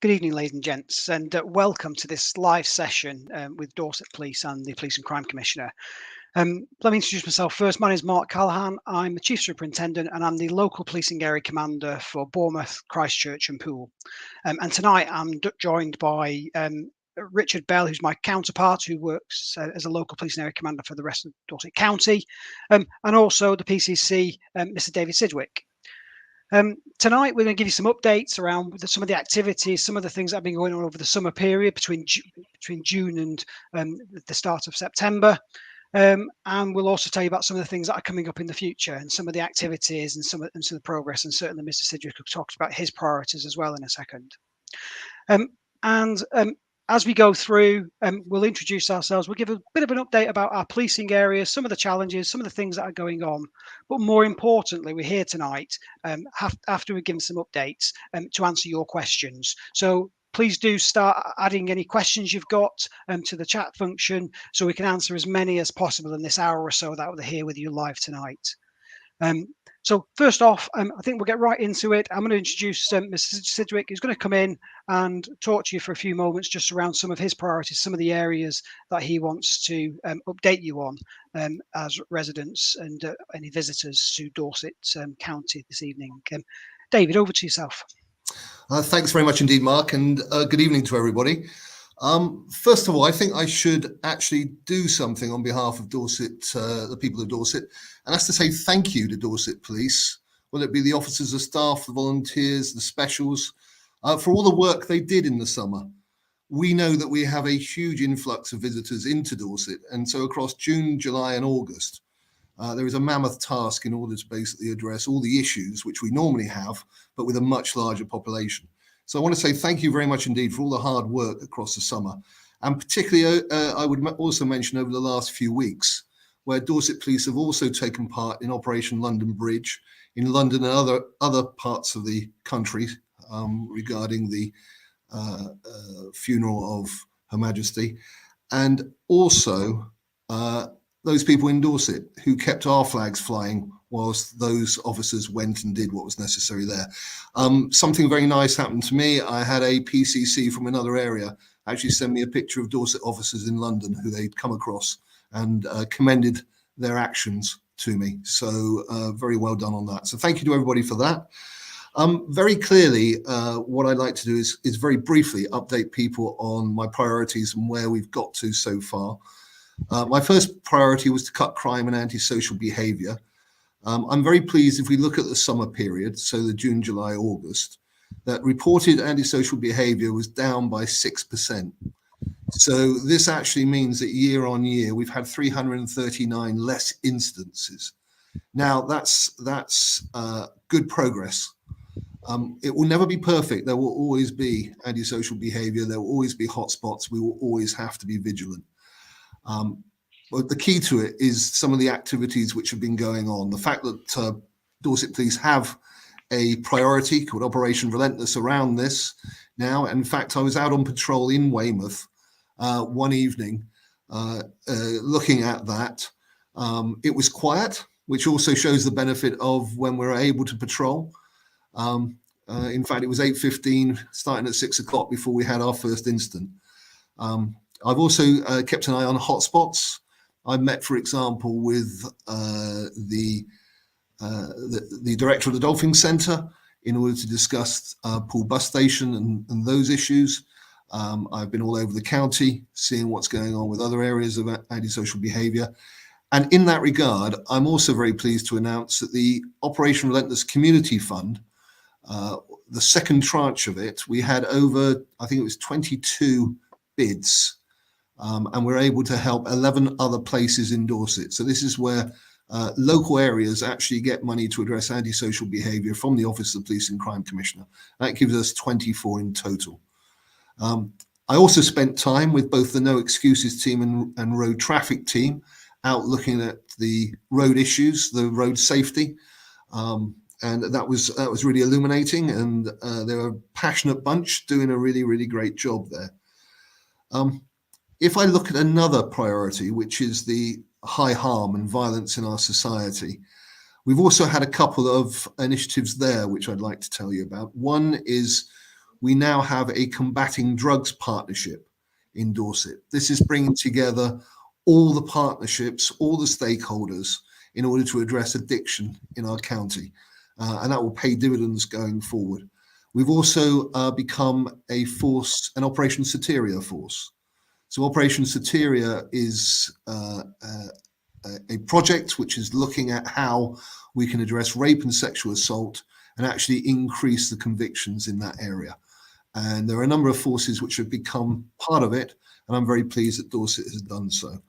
Good evening, ladies and gents, and welcome to this live session with Dorset Police and the Police and Crime Commissioner. Let me introduce myself first. My name is Mark Callaghan. I'm the Chief Superintendent and I'm the local policing area commander for Bournemouth, Christchurch and Poole. And tonight I'm joined by Richard Bell, who's my counterpart, who works as a local policing area commander for the rest of Dorset County, and also the PCC, Mr. David Sidwick. Tonight we're going to give you some updates around some of the activities, some of the things that have been going on over the summer period between June and the start of September. And we'll also tell you about some of the things that are coming up in the future and some of the activities and some of the progress. And certainly Mr. Sidwick talked about his priorities as well in a second. As we go through, we'll introduce ourselves. We'll give a bit of an update about our policing areas, some of the challenges, some of the things that are going on. But more importantly, we're here tonight after we've given some updates to answer your questions. So please do start adding any questions you've got to the chat function so we can answer as many as possible in this hour or so that we're here with you live tonight. So first off, I think we'll get right into it. I'm going to introduce Mr. Sidwick, who's going to come in and talk to you for a few moments just around some of his priorities, some of the areas that he wants to update you on as residents and any visitors to Dorset County this evening. David, over to yourself. Thanks very much indeed, Mark, and good evening to everybody. First of all, I think I should actually do something on behalf of Dorset, the people of Dorset, and that's to say thank you to Dorset Police, whether it be the officers, the staff, the volunteers, the specials, for all the work they did in the summer. We know that we have a huge influx of visitors into Dorset, and so across June, July and August, there is a mammoth task in order to basically address all the issues which we normally have, but with a much larger population. So I want to say thank you very much indeed for all the hard work across the summer. And particularly, I would also mention over the last few weeks, where Dorset Police have also taken part in Operation London Bridge in London and other parts of the country regarding the funeral of Her Majesty. And also those people in Dorset who kept our flags flying whilst those officers went and did what was necessary there. Something very nice happened to me. I had a PCC from another area actually send me a picture of Dorset officers in London who they'd come across and commended their actions to me. So very well done on that. So thank you to everybody for that. Very clearly, what I'd like to do is very briefly update people on my priorities and where we've got to so far. My first priority was to cut crime and antisocial behaviour. I'm very pleased if we look at the summer period, so the June, July, August, that reported antisocial behaviour was down by 6%. So this actually means that year on year, we've had 339 less instances. Now, that's good progress. It will never be perfect. There will always be antisocial behaviour. There will always be hotspots. We will always have to be vigilant. But the key to it is some of the activities which have been going on. The fact that Dorset Police have a priority called Operation Relentless around this now. In fact, I was out on patrol in Weymouth one evening looking at that. It was quiet, which also shows the benefit of when we're able to patrol. In fact, it was 8:15, starting at 6 o'clock before we had our first incident. I've also kept an eye on hotspots. I met, for example, with the director of the Dolphin Centre in order to discuss Poole Bus Station and those issues. I've been all over the county, seeing what's going on with other areas of antisocial behaviour. And in that regard, I'm also very pleased to announce that the Operation Relentless Community Fund, the second tranche of it, we had over, I think it was 22 bids. And we're able to help 11 other places in Dorset. So this is where local areas actually get money to address antisocial behaviour from the Office of the Police and Crime Commissioner. That gives us 24 in total. I also spent time with both the No Excuses team and road traffic team out looking at the road issues, the road safety. And that was really illuminating. And they're a passionate bunch doing a really, really great job there. If I look at another priority, which is the high harm and violence in our society, we've also had a couple of initiatives there, which I'd like to tell you about. One is we now have a combating drugs partnership in Dorset. This is bringing together all the partnerships, all the stakeholders in order to address addiction in our county. And that will pay dividends going forward. We've also become a force, an Operation Soteria force. So Operation Soteria is a project which is looking at how we can address rape and sexual assault and actually increase the convictions in that area. And there are a number of forces which have become part of it, and I'm very pleased that Dorset has done so.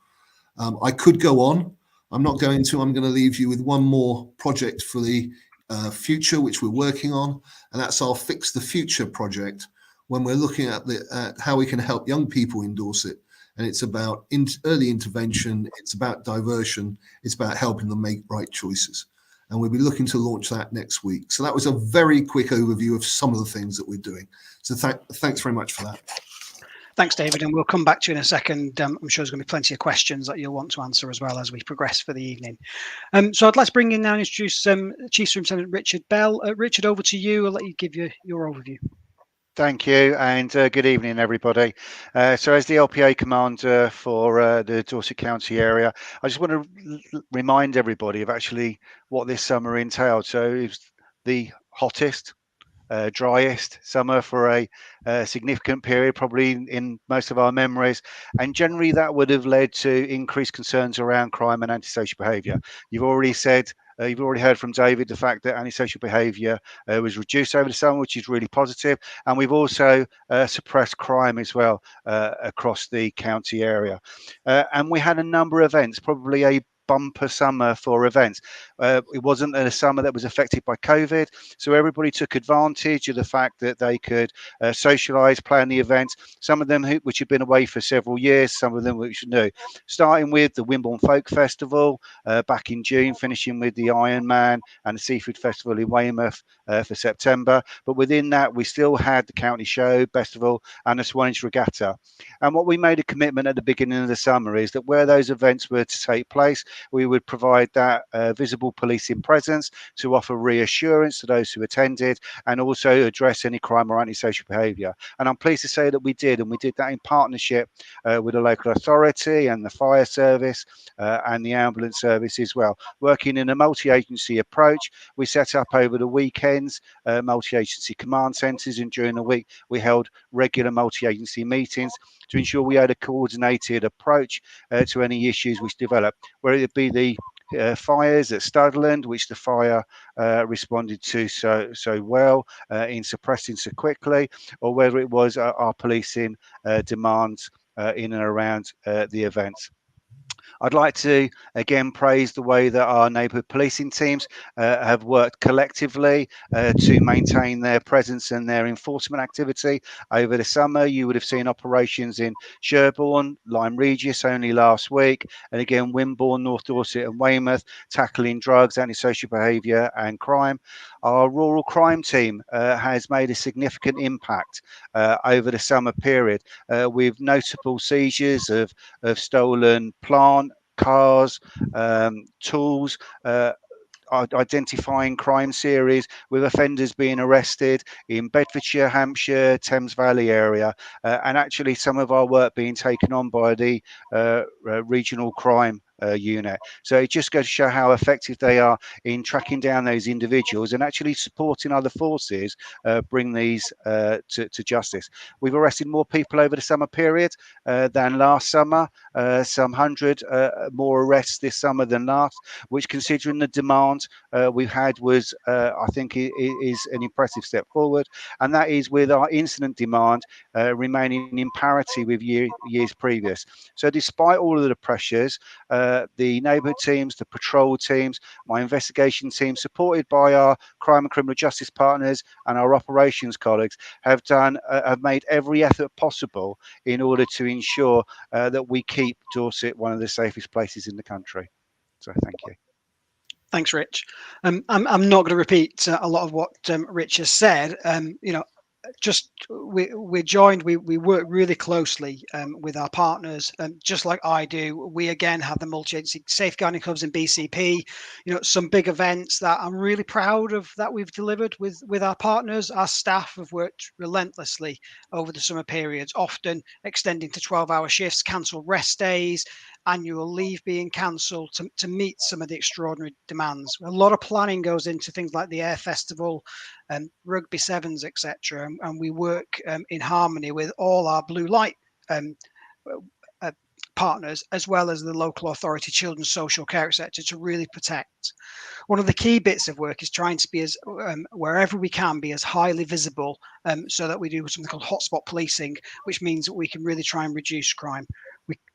I could go on. I'm not going to. I'm going to leave you with one more project for the future, which we're working on, and that's our Fix the Future project, when we're looking at how we can help young people in Dorset. And it's about early intervention, it's about diversion, it's about helping them make right choices. And we'll be looking to launch that next week. So that was a very quick overview of some of the things that we're doing. So thanks very much for that. Thanks, David, and we'll come back to you in a second. I'm sure there's going to be plenty of questions that you'll want to answer as well as we progress for the evening. So I'd like to bring in now and introduce Chief Superintendent Richard Bell. Richard, over to you. I'll let you give your overview. Thank you, and good evening, everybody. So as the LPA commander for the Dorset County area, I just want to remind everybody of actually what this summer entailed. So it was the hottest, driest summer for a significant period, probably in most of our memories, and generally that would have led to increased concerns around crime and antisocial behaviour. You've already heard from David the fact that antisocial behaviour was reduced over the summer, which is really positive, and we've also suppressed crime as well across the county area. And we had a number of events, probably a bumper summer for events. It wasn't a summer that was affected by COVID, so everybody took advantage of the fact that they could socialise, plan the events, some of them which had been away for several years, some of them which are new. Starting with the Wimborne Folk Festival back in June, finishing with the Ironman and the Seafood Festival in Weymouth for September. But within that, we still had the County Show, Festival and the Swanage Regatta. And what we made a commitment at the beginning of the summer is that where those events were to take place, we would provide that visible policing presence to offer reassurance to those who attended and also address any crime or antisocial behaviour. And I'm pleased to say that we did, and we did that in partnership with the local authority and the fire service and the ambulance service as well. Working in a multi-agency approach, we set up over the weekends multi-agency command centres, and during the week we held regular multi-agency meetings to ensure we had a coordinated approach to any issues which developed, whether it be the fires at Studland, which the fire responded to so well in suppressing so quickly, or whether it was our policing demands in and around the events. I'd like to again praise the way that our neighbourhood policing teams have worked collectively to maintain their presence and their enforcement activity over the summer. You would have seen operations in Sherborne, Lyme Regis only last week, and again Wimborne, North Dorset and Weymouth tackling drugs, antisocial behaviour and crime. Our rural crime team has made a significant impact over the summer period with notable seizures of stolen plant, cars, tools, identifying crime series with offenders being arrested in Bedfordshire, Hampshire, Thames Valley area, and actually some of our work being taken on by the regional crime unit. So it just goes to show how effective they are in tracking down those individuals and actually supporting other forces bring these to justice. We've arrested more people over the summer period than last summer, some 100 more arrests this summer than last, which considering the demand we've had was I think it is an impressive step forward, and that is with our incident demand remaining in parity with years previous. So despite all of the pressures, the neighbourhood teams, the patrol teams, my investigation team, supported by our crime and criminal justice partners and our operations colleagues, have made every effort possible in order to ensure that we keep Dorset one of the safest places in the country. So thank you. Thanks, Rich. I'm not going to repeat a lot of what Rich has said. we're joined. We work really closely with our partners, just like I do. We again have the multi-agency safeguarding clubs in BCP. Some big events that I'm really proud of that we've delivered with our partners. Our staff have worked relentlessly over the summer periods, often extending to 12-hour shifts, cancelled rest days, annual leave being cancelled to meet some of the extraordinary demands. A lot of planning goes into things like the Air Festival, rugby sevens, etc. And we work in harmony with all our blue light partners, as well as the local authority, children's social care, etc., to really protect. One of the key bits of work is trying to be as wherever we can be as highly visible, so that we do something called hotspot policing, which means that we can really try and reduce crime.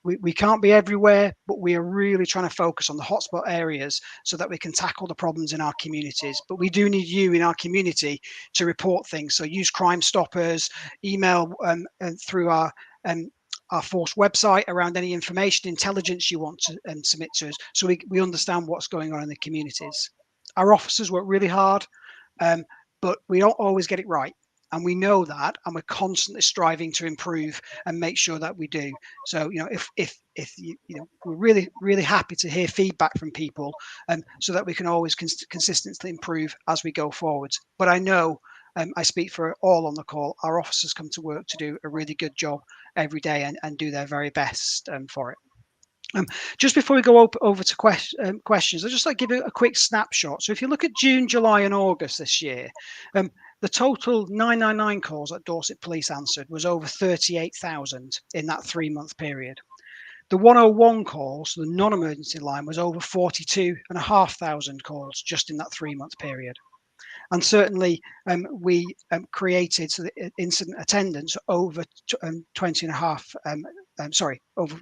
We can't be everywhere, but we are really trying to focus on the hotspot areas so that we can tackle the problems in our communities. But we do need you in our community to report things. So use Crime Stoppers, email through our force website around any information, intelligence you want to submit to us, so we understand what's going on in the communities. Our officers work really hard, but we don't always get it right. And we know that, and we're constantly striving to improve and make sure that we do. So, if we're really happy to hear feedback from people, so that we can always consistently improve as we go forwards. But I know, I speak for all on the call, our officers come to work to do a really good job every day and do their very best for it. Just before we go over to questions, I'll just give you a quick snapshot. So if you look at June, July and August this year, the total 999 calls that Dorset Police answered was over 38,000 in that 3-month period. The 101 calls, the non-emergency line, was over 42,500 calls just in that 3-month period. And certainly we created incident attendance over 20 and a half, over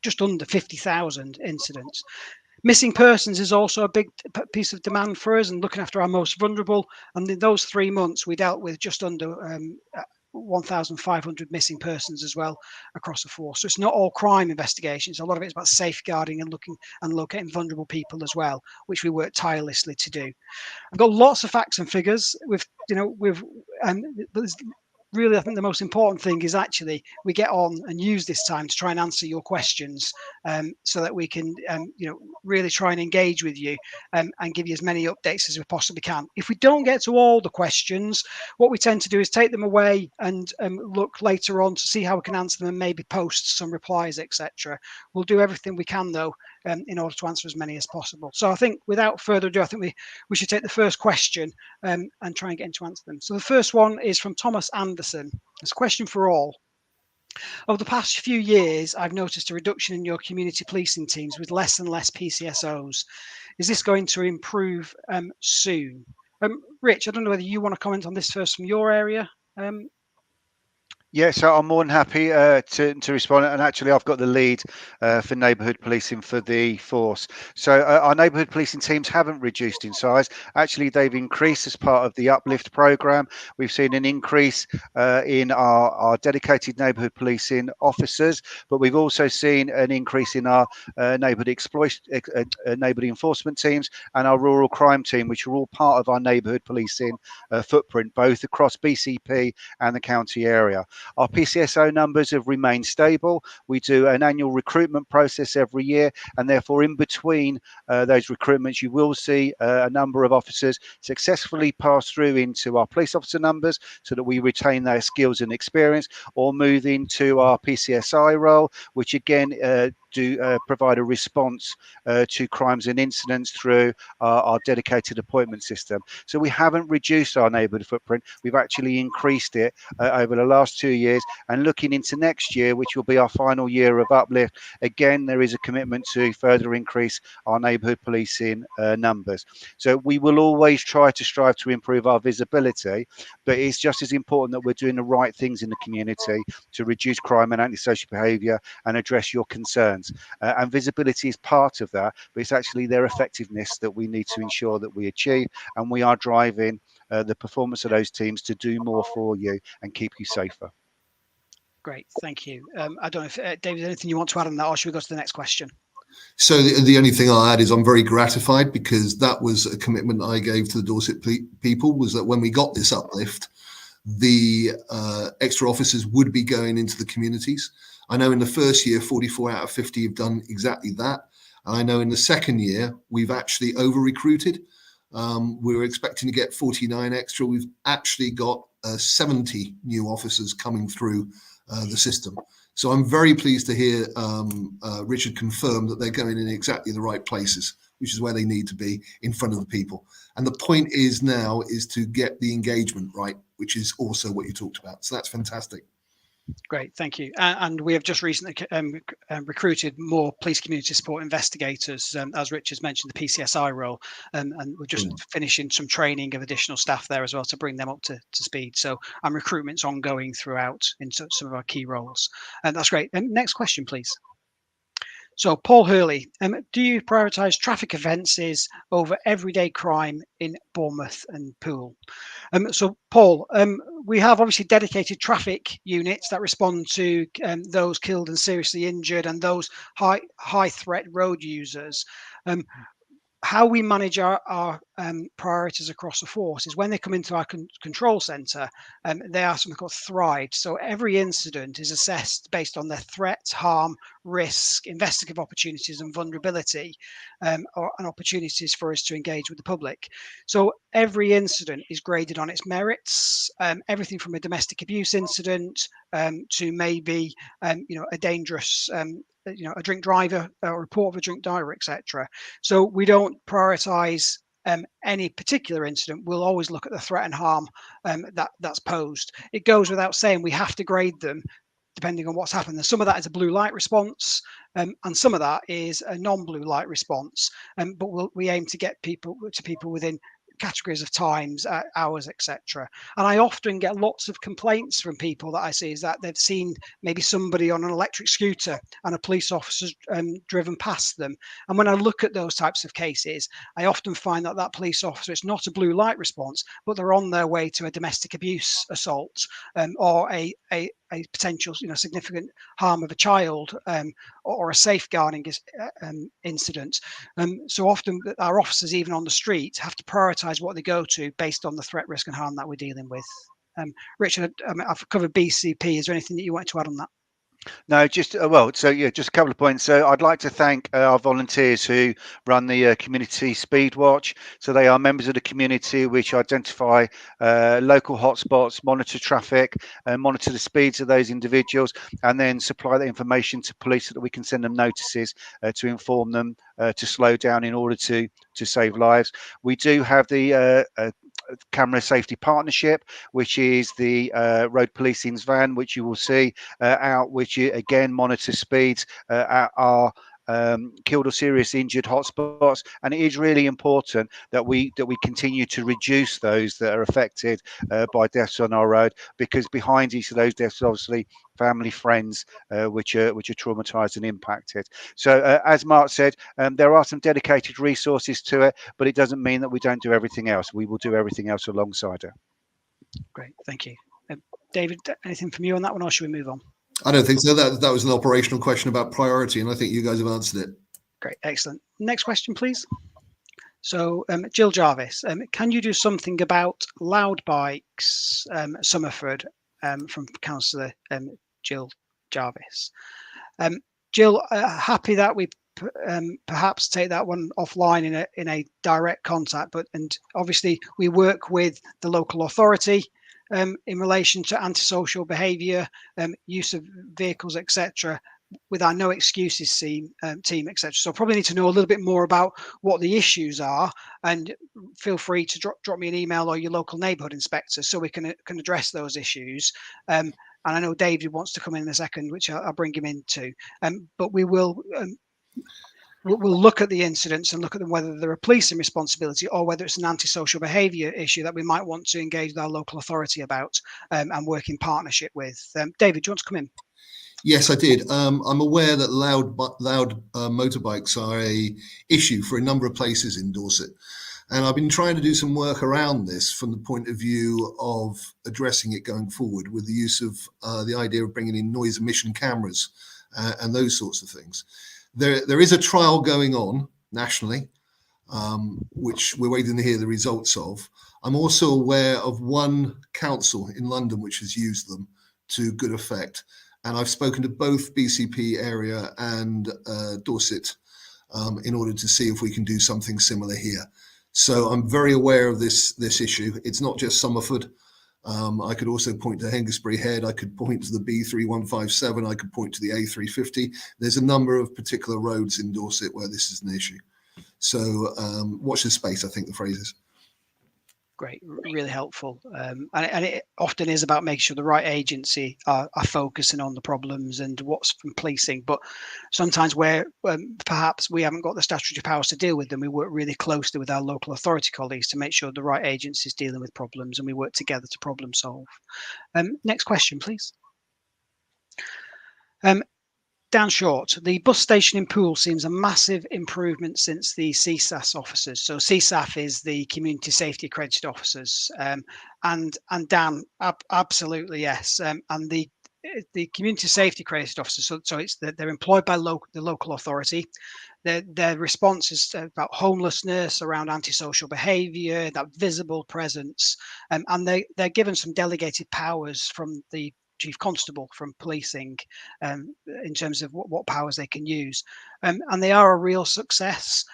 just under 50,000 incidents. Missing persons is also a big piece of demand for us, and looking after our most vulnerable. And in those 3 months, we dealt with just under 1,500 missing persons as well across the force. So it's not all crime investigations. A lot of it's about safeguarding and looking and locating vulnerable people as well, which we work tirelessly to do. I've got lots of facts and figures. Really, I think the most important thing is actually we get on and use this time to try and answer your questions, so that we can, really try and engage with you and give you as many updates as we possibly can. If we don't get to all the questions, what we tend to do is take them away and look later on to see how we can answer them and maybe post some replies, etc. We'll do everything we can, though, in order to answer as many as possible. So I think without further ado, I think we should take the first question and try and get into answer them. So the first one is from Thomas Anderson. It's a question for all. Over the past few years, I've noticed a reduction in your community policing teams with less and less PCSOs. Is this going to improve soon? Rich, I don't know whether you want to comment on this first from your area. Yeah, so I'm more than happy to respond. And actually, I've got the lead for neighbourhood policing for the force. So our neighbourhood policing teams haven't reduced in size. Actually, they've increased as part of the Uplift programme. We've seen an increase in our dedicated neighbourhood policing officers, but we've also seen an increase in our neighbourhood enforcement teams and our rural crime team, which are all part of our neighbourhood policing footprint, both across BCP and the county area. Our PCSO numbers have remained stable. We do an annual recruitment process every year, and therefore in between those recruitments, you will see a number of officers successfully pass through into our police officer numbers so that we retain their skills and experience, or move into our PCSI role, which again do provide a response to crimes and incidents through our dedicated appointment system. So we haven't reduced our neighbourhood footprint. We've actually increased it over the last 2 years, and looking into next year, which will be our final year of Uplift, again there is a commitment to further increase our neighbourhood policing numbers. So we will always try to strive to improve our visibility, but it's just as important that we're doing the right things in the community to reduce crime and antisocial behaviour and address your concerns. And visibility is part of that, but it's actually their effectiveness that we need to ensure that we achieve, and we are driving the performance of those teams to do more for you and keep you safer. Great, thank you. I don't know if David, anything you want to add on that, or should we go to the next question? So the only thing I'll add is I'm very gratified, because that was a commitment I gave to the Dorset people, was that when we got this uplift, the extra officers would be going into the communities. I know in the first year, 44 out of 50 have done exactly that. And I know in the second year, we've actually over-recruited. We were expecting to get 49 extra. We've actually got 70 new officers coming through the system. So I'm very pleased to hear Richard confirm that they're going in exactly the right places, which is where they need to be, in front of the people. And the point is now is to get the engagement right, which is also what you talked about. So that's fantastic. Great, thank you. And we have just recently recruited more police community support investigators, as Richard's mentioned, the PCSI role, and we're just finishing some training of additional staff there as well to bring them up to speed. So, and recruitment's ongoing throughout into some of our key roles. And that's great. Next question, please. So, Paul Hurley, do you prioritise traffic offences over everyday crime in Bournemouth and Poole? So, Paul, we have obviously dedicated traffic units that respond to those killed and seriously injured and those high threat road users. How we manage our priorities across the force is when they come into our control centre, they are something called thrive. So every incident is assessed based on their threat, harm, risk, investigative opportunities and vulnerability, and opportunities for us to engage with the public. So every incident is graded on its merits, everything from a domestic abuse incident to maybe a dangerous a drink driver, a report of a drink driver, etc. So we don't prioritize any particular incident. We'll always look at the threat and harm that's posed. It goes without saying we have to grade them depending on what's happened. And some of that is a blue light response, and some of that is a non-blue light response. But we aim to get people within categories of times, hours, etc. And I often get lots of complaints from people that I see is that they've seen maybe somebody on an electric scooter and a police officer's driven past them. And when I look at those types of cases, I often find that police officer, it's not a blue light response, but they're on their way to a domestic abuse assault or a potential significant harm of a child or a safeguarding incident. So often our officers, even on the street, have to prioritise what they go to based on the threat, risk and harm that we're dealing with. Richard, I've covered BCP. Is there anything that you want to add on that? No, just just a couple of points. So I'd like to thank our volunteers who run the community speed watch. So they are members of the community which identify local hotspots, monitor traffic, and monitor the speeds of those individuals, and then supply that information to police so that we can send them notices to inform them to slow down in order to save lives. We do have the camera safety partnership, which is the road policing's van, which you will see out, which again monitors speeds at our killed or seriously injured hotspots. And it is really important that we continue to reduce those that are affected by deaths on our road, because behind each of those deaths, obviously family, friends, which are traumatized and impacted. So as Mark said, there are some dedicated resources to it, but it doesn't mean that we don't do everything else. We will do everything else alongside it. Great, thank you. David, anything from you on that one, or should we move on? I don't think so. That was an operational question about priority, and I think you guys have answered it. Great, excellent. Next question, please. So, Jill Jarvis, can you do something about loud bikes, Somerford, from Councillor Jill Jarvis? Jill, happy that we perhaps take that one offline in a direct contact, and obviously we work with the local authority in relation to antisocial behaviour, use of vehicles, etc., with our No Excuses team, etc. So probably need to know a little bit more about what the issues are, and feel free to drop me an email or your local neighbourhood inspector so we can address those issues. And I know David wants to come in a second, which I'll bring him into. But we will we'll look at the incidents and look at them, whether they're a policing responsibility or whether it's an antisocial behaviour issue that we might want to engage with our local authority about and work in partnership with. David, do you want to come in? Yes, I did. I'm aware that loud motorbikes are a issue for a number of places in Dorset. And I've been trying to do some work around this from the point of view of addressing it going forward with the use of the idea of bringing in noise emission cameras and those sorts of things. There is a trial going on nationally which we're waiting to hear the results of. I'm also aware of one council in London which has used them to good effect. And I've spoken to both BCP area and Dorset in order to see if we can do something similar here. So I'm very aware of this issue. It's not just Somerford. I could also point to Hengistbury Head. I could point to the B3157. I could point to the A350. There's a number of particular roads in Dorset where this is an issue. So watch this space, I think the phrase is. Great, really helpful. And it often is about making sure the right agency are focusing on the problems and what's from policing. But sometimes where perhaps we haven't got the statutory powers to deal with them, we work really closely with our local authority colleagues to make sure the right agency is dealing with problems and we work together to problem solve. Next question, please. Dan Short, the bus station in Poole seems a massive improvement since the CSAS officers. So CSAF is the Community Safety Accredited Officers, and Dan, absolutely yes. And the Community Safety Accredited Officers, so it's they're employed by the local authority. Their response is about homelessness, around antisocial behaviour, that visible presence, and they're given some delegated powers from the Chief Constable from policing in terms of what powers they can use, and they are a real success.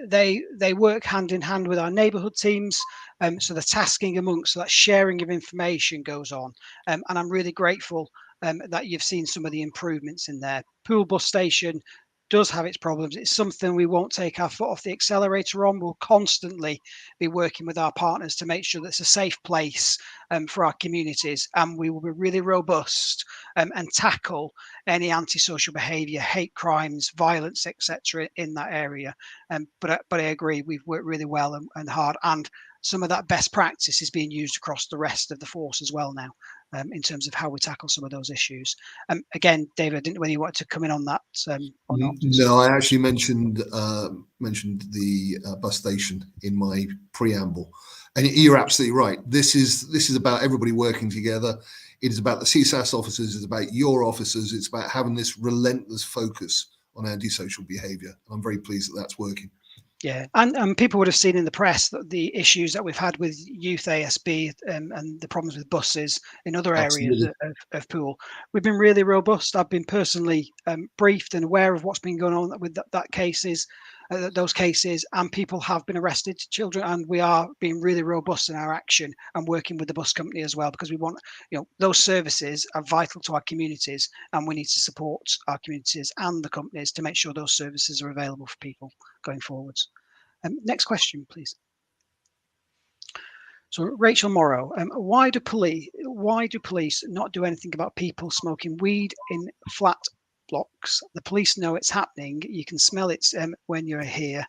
They work hand in hand with our neighbourhood teams, so the tasking amongst, so that sharing of information goes on, and I'm really grateful that you've seen some of the improvements in there. Poole bus station does have its problems. It's something we won't take our foot off the accelerator on. We'll constantly be working with our partners to make sure that it's a safe place for our communities, and we will be really robust and tackle any antisocial behaviour, hate crimes, violence, etc. in that area. But I agree, we've worked really well and hard, and some of that best practice is being used across the rest of the force as well now. In terms of how we tackle some of those issues. Again, David, I didn't know whether you wanted to come in on that or not. No, I actually mentioned the bus station in my preamble, and you're absolutely right. This is about everybody working together. It is about the CSAS officers. It's about your officers. It's about having this relentless focus on antisocial behaviour. I'm very pleased that that's working. Yeah, and people would have seen in the press that the issues that we've had with youth ASB and the problems with buses in other areas of Poole, we've been really robust. I've been personally briefed and aware of what's been going on with those cases, and people have been arrested, children, and we are being really robust in our action and working with the bus company as well, because we want, those services are vital to our communities, and we need to support our communities and the companies to make sure those services are available for people going forwards. Next question, please. So Rachel Morrow, why do police not do anything about people smoking weed in flat blocks? The police know it's happening. You can smell it when you're here,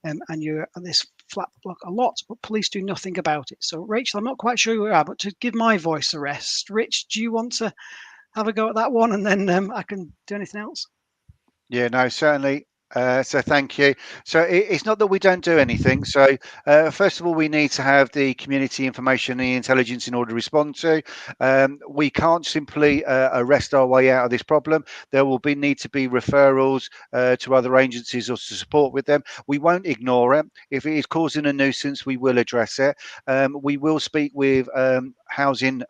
and you're at this flat block a lot, but police do nothing about it. So Rachel, I'm not quite sure who you are, but to give my voice a rest, Rich, do you want to have a go at that one, and then I can do anything else? Yeah, no, certainly. So thank you. So it's not that we don't do anything. So first of all, we need to have the community information and the intelligence in order to respond to. We can't simply arrest our way out of this problem. There will need to be referrals to other agencies or to support with them. We won't ignore it. If it is causing a nuisance, we will address it. We will speak with housing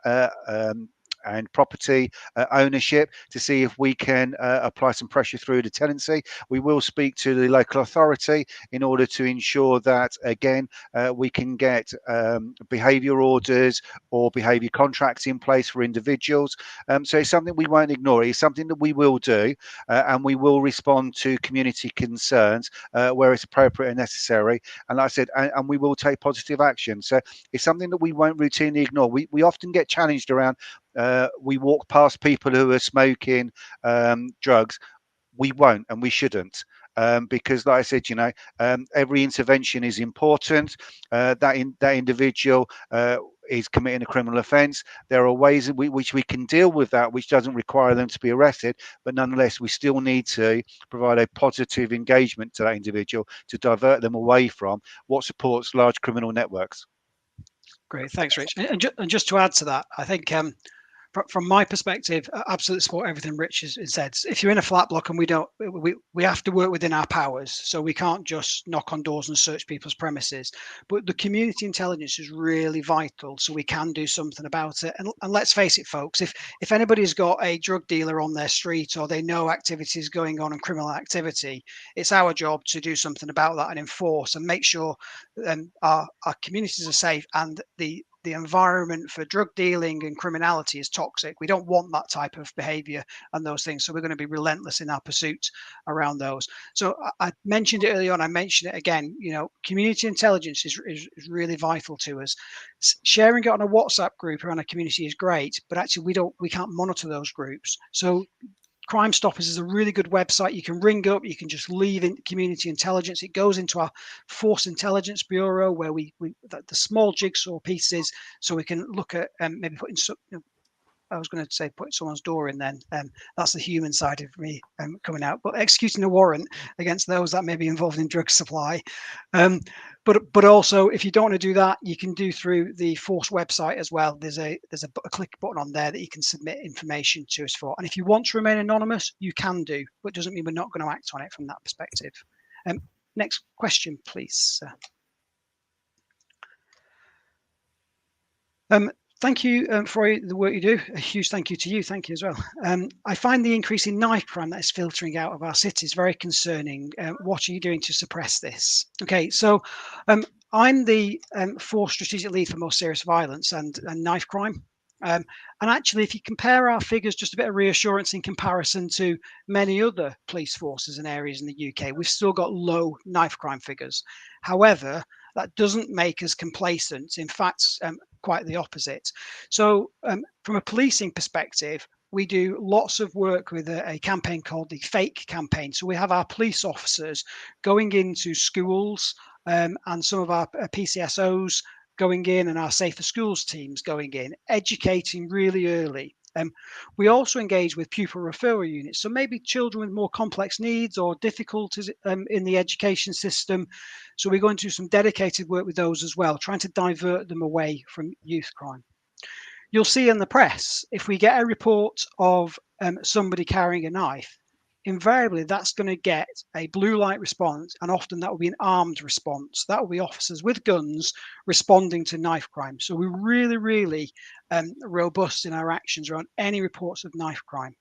and property ownership to see if we can apply some pressure through the tenancy. We will speak to the local authority in order to ensure that, again, we can get behaviour orders or behaviour contracts in place for individuals. So it's something we won't ignore. It's something that we will do, and we will respond to community concerns where it's appropriate and necessary. And like I said, and we will take positive action. So it's something that we won't routinely ignore. We often get challenged around we walk past people who are smoking drugs. We won't, and we shouldn't, because, like I said, every intervention is important. That individual is committing a criminal offence. There are ways in which we can deal with that, which doesn't require them to be arrested, but nonetheless, we still need to provide a positive engagement to that individual to divert them away from what supports large criminal networks. Great, thanks, Rich. And just to add to that, I think from my perspective, I absolutely support everything Rich has said. If you're in a flat block and we have to work within our powers, so we can't just knock on doors and search people's premises. But the community intelligence is really vital, so we can do something about it. And let's face it, folks, if anybody's got a drug dealer on their street, or they know activities going on and criminal activity, it's our job to do something about that and enforce and make sure our communities are safe, and the environment for drug dealing and criminality is toxic. We don't want that type of behavior and those things. So we're going to be relentless in our pursuit around those. So I mentioned it early on, I mentioned it again, community intelligence is really vital to us. Sharing it on a WhatsApp group around a community is great, but actually we can't monitor those groups. So Crime Stoppers is a really good website. You can ring up, you can just leave in community intelligence. It goes into our Force Intelligence Bureau, where we the small jigsaw pieces, so we can look at maybe putting some, I was going to say put someone's door in then. That's the human side of me coming out, but executing a warrant against those that may be involved in drug supply. But also, if you don't want to do that, you can do through the Force website as well. There's a click button on there that you can submit information to us for. And if you want to remain anonymous, you can do, but it doesn't mean we're not going to act on it from that perspective. Next question, please. Thank you for the work you do. A huge thank you to you. Thank you as well. I find the increase in knife crime that is filtering out of our cities very concerning. What are you doing to suppress this? Okay, so I'm the Force Strategic Lead for Most Serious Violence and Knife Crime. And actually, if you compare our figures, just a bit of reassurance in comparison to many other police forces and areas in the UK, we've still got low knife crime figures. However, that doesn't make us complacent. In fact, quite the opposite. So from a policing perspective, we do lots of work with a campaign called the Fake campaign. So we have our police officers going into schools and some of our PCSOs going in, and our Safer Schools teams going in, educating really early. We also engage with pupil referral units. So maybe children with more complex needs or difficulties in the education system. So we're going to do some dedicated work with those as well, trying to divert them away from youth crime. You'll see in the press, if we get a report of somebody carrying a knife, invariably that's going to get a blue light response, and often that will be an armed response. That will be officers with guns responding to knife crime. So we're really, really robust in our actions around any reports of knife crime.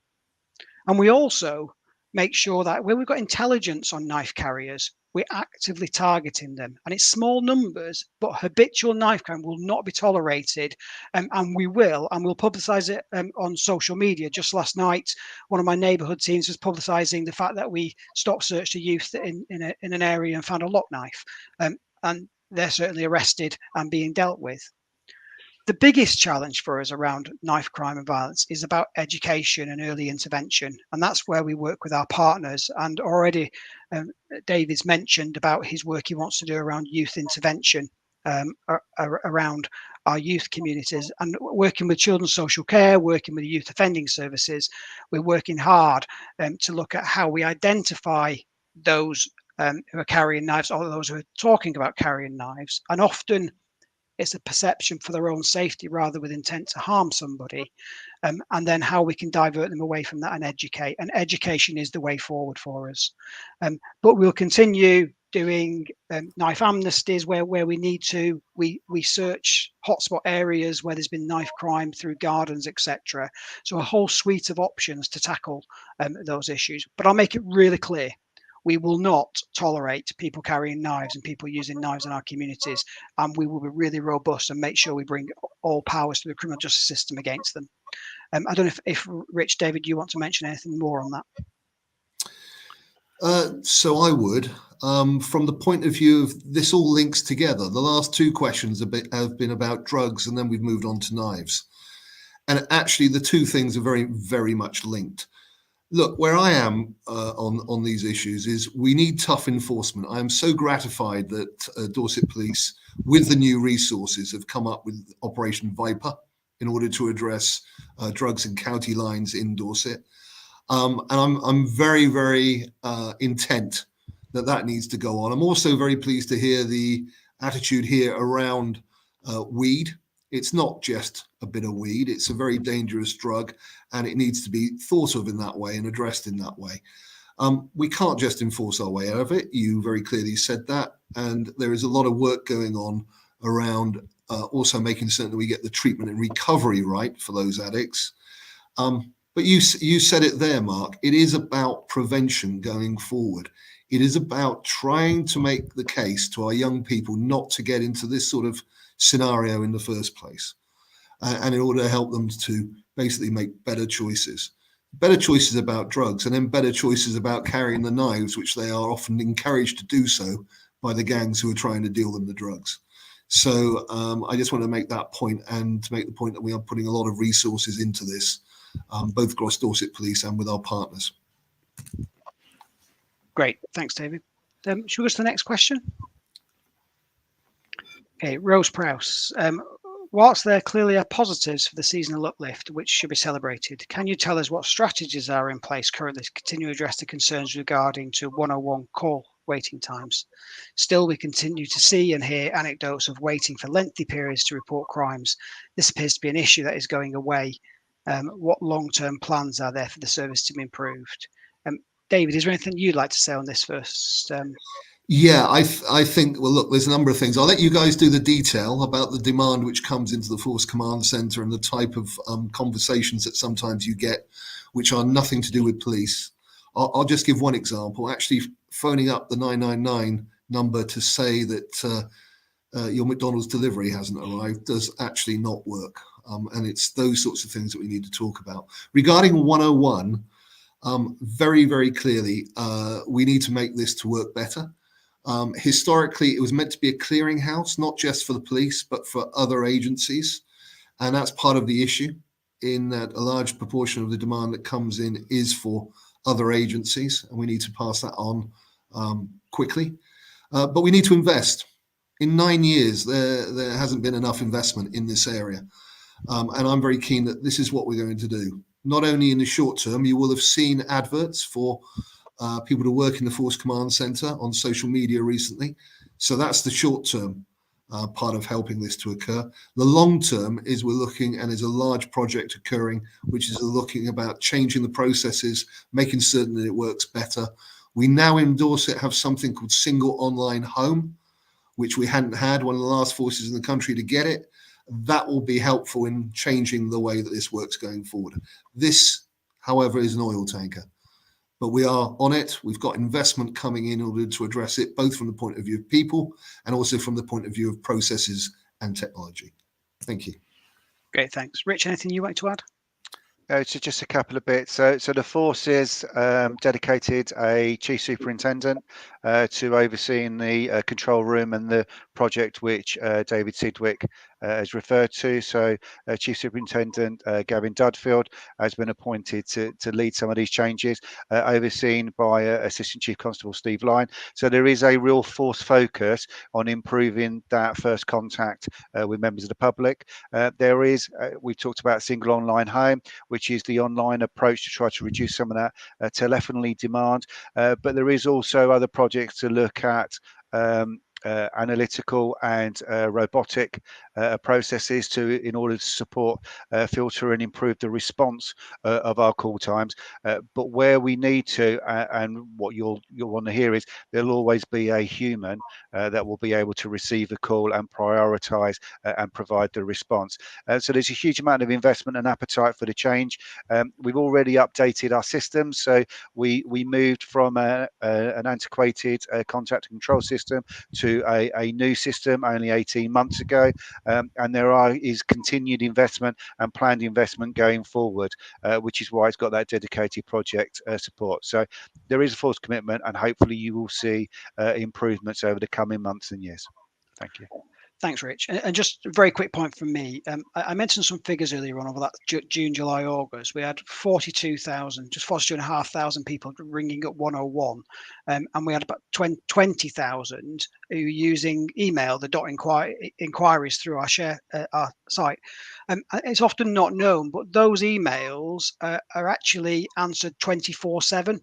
And we also make sure that when we've got intelligence on knife carriers, we're actively targeting them. And it's small numbers, but habitual knife crime will not be tolerated. And we'll publicise it on social media. Just last night, one of my neighbourhood teams was publicising the fact that we stopped search to youth in an area and found a lock knife. And they're certainly arrested and being dealt with. The biggest challenge for us around knife crime and violence is about education and early intervention. And that's where we work with our partners. And already David's mentioned about his work he wants to do around youth intervention around our youth communities, and working with children's social care, working with youth offending services. We're working hard to look at how we identify those who are carrying knives, or those who are talking about carrying knives. And often it's a perception for their own safety rather with intent to harm somebody, and then how we can divert them away from that and educate. And education is the way forward for us. But we'll continue doing knife amnesties where we need to. We search hotspot areas where there's been knife crime through gardens, etc. So a whole suite of options to tackle those issues. But I'll make it really clear. We will not tolerate people carrying knives and people using knives in our communities, and we will be really robust and make sure we bring all powers to the criminal justice system against them. I don't know if Rich, David, you want to mention anything more on that? So I would, from the point of view of this all links together. The last two questions have been about drugs, and then we've moved on to knives. And actually the two things are very, very much linked. Look, where I am on these issues is we need tough enforcement. I am so gratified that Dorset Police, with the new resources, have come up with Operation Viper in order to address drugs and county lines in Dorset. And I'm very, very intent that needs to go on. I'm also very pleased to hear the attitude here around weed It's not just a bit of weed. It's a very dangerous drug, and it needs to be thought of in that way and addressed in that way. We can't just enforce our way out of it. You very clearly said that, and there is a lot of work going on around also making certain that we get the treatment and recovery right for those addicts. But you said it there, Mark. It is about prevention going forward. It is about trying to make the case to our young people not to get into this sort of scenario in the first place, and in order to help them to basically make better choices about drugs, and then better choices about carrying the knives, which they are often encouraged to do so by the gangs who are trying to deal them the drugs. So I just want to make that point, and to make the point that we are putting a lot of resources into this, both across Dorset Police and with our partners. Great, thanks, David. Should we go to the next question? Okay, Rose Prowse. Whilst there clearly are positives for the seasonal uplift, which should be celebrated, can you tell us what strategies are in place currently to continue to address the concerns regarding to 101 call waiting times? Still, we continue to see and hear anecdotes of waiting for lengthy periods to report crimes. This appears to be an issue that is going away. What long-term plans are there for the service to be improved? David, is there anything you'd like to say on this first? Yeah, I think, well, look, there's a number of things. I'll let you guys do the detail about the demand which comes into the Force Command Centre and the type of conversations that sometimes you get, which are nothing to do with police. I'll just give one example. Actually, phoning up the 999 number to say that your McDonald's delivery hasn't arrived does actually not work. And it's those sorts of things that we need to talk about. Regarding 101, very, very clearly, we need to make this to work better. Historically, it was meant to be a clearinghouse, not just for the police, but for other agencies. And that's part of the issue, in that a large proportion of the demand that comes in is for other agencies, and we need to pass that on quickly. But we need to invest. In 9 years, there hasn't been enough investment in this area. And I'm very keen that this is what we're going to do. Not only in the short term, you will have seen adverts for people to work in the Force Command Centre on social media recently. So that's the short term part of helping this to occur. The long term is we're looking, and there's a large project occurring, which is looking about changing the processes, making certain that it works better. We now in Dorset have something called Single Online Home, which we hadn't had, one of the last forces in the country to get it. That will be helpful in changing the way that this works going forward. This, however, is an oil tanker. But we are on it. We've got investment coming in order to address it, both from the point of view of people and also from the point of view of processes and technology. Thank you. Great, thanks. Rich, anything you want to add? So just a couple of bits. So the forces dedicated a chief superintendent to overseeing the control room and the project which David Sidwick has referred to. So Chief Superintendent Gavin Dudfield has been appointed to lead some of these changes, overseen by Assistant Chief Constable Steve Lyne. So there is a real force focus on improving that first contact with members of the public. There is, we've talked about Single Online Home, which is the online approach to try to reduce some of that telephony demand. But there is also other projects to look at analytical and robotic processes in order to support, filter and improve the response of our call times. But where we need to, and what you'll want to hear is, there'll always be a human that will be able to receive a call and prioritise and provide the response. So there's a huge amount of investment and appetite for the change. We've already updated our systems, so we moved from an antiquated contact and control system to a new system only 18 months ago, and there is continued investment and planned investment going forward, which is why it's got that dedicated project support. So there is a force commitment, and hopefully you will see improvements over the coming months and years. Thank you. Thanks, Rich. And just a very quick point from me. I mentioned some figures earlier on over that June, July, August. We had 42,000, just 42,500 people ringing up 101. And we had about 20,000 who were using email, the inquiries through our site. It's often not known, but those emails are actually answered 24/7.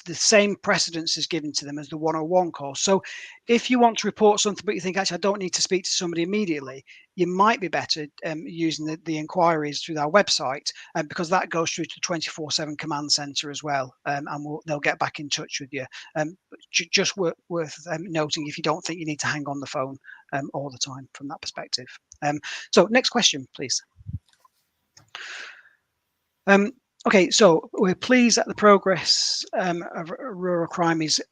the same precedence is given to them as the 101 call. So if you want to report something, but you think, actually, I don't need to speak to somebody immediately, you might be better using the inquiries through our website, because that goes through to the 24/7 command center as well, and they'll get back in touch with you. Just worth noting, if you don't think you need to hang on the phone all the time from that perspective. So next question, please. Okay, so we're pleased that the progress of rural crime is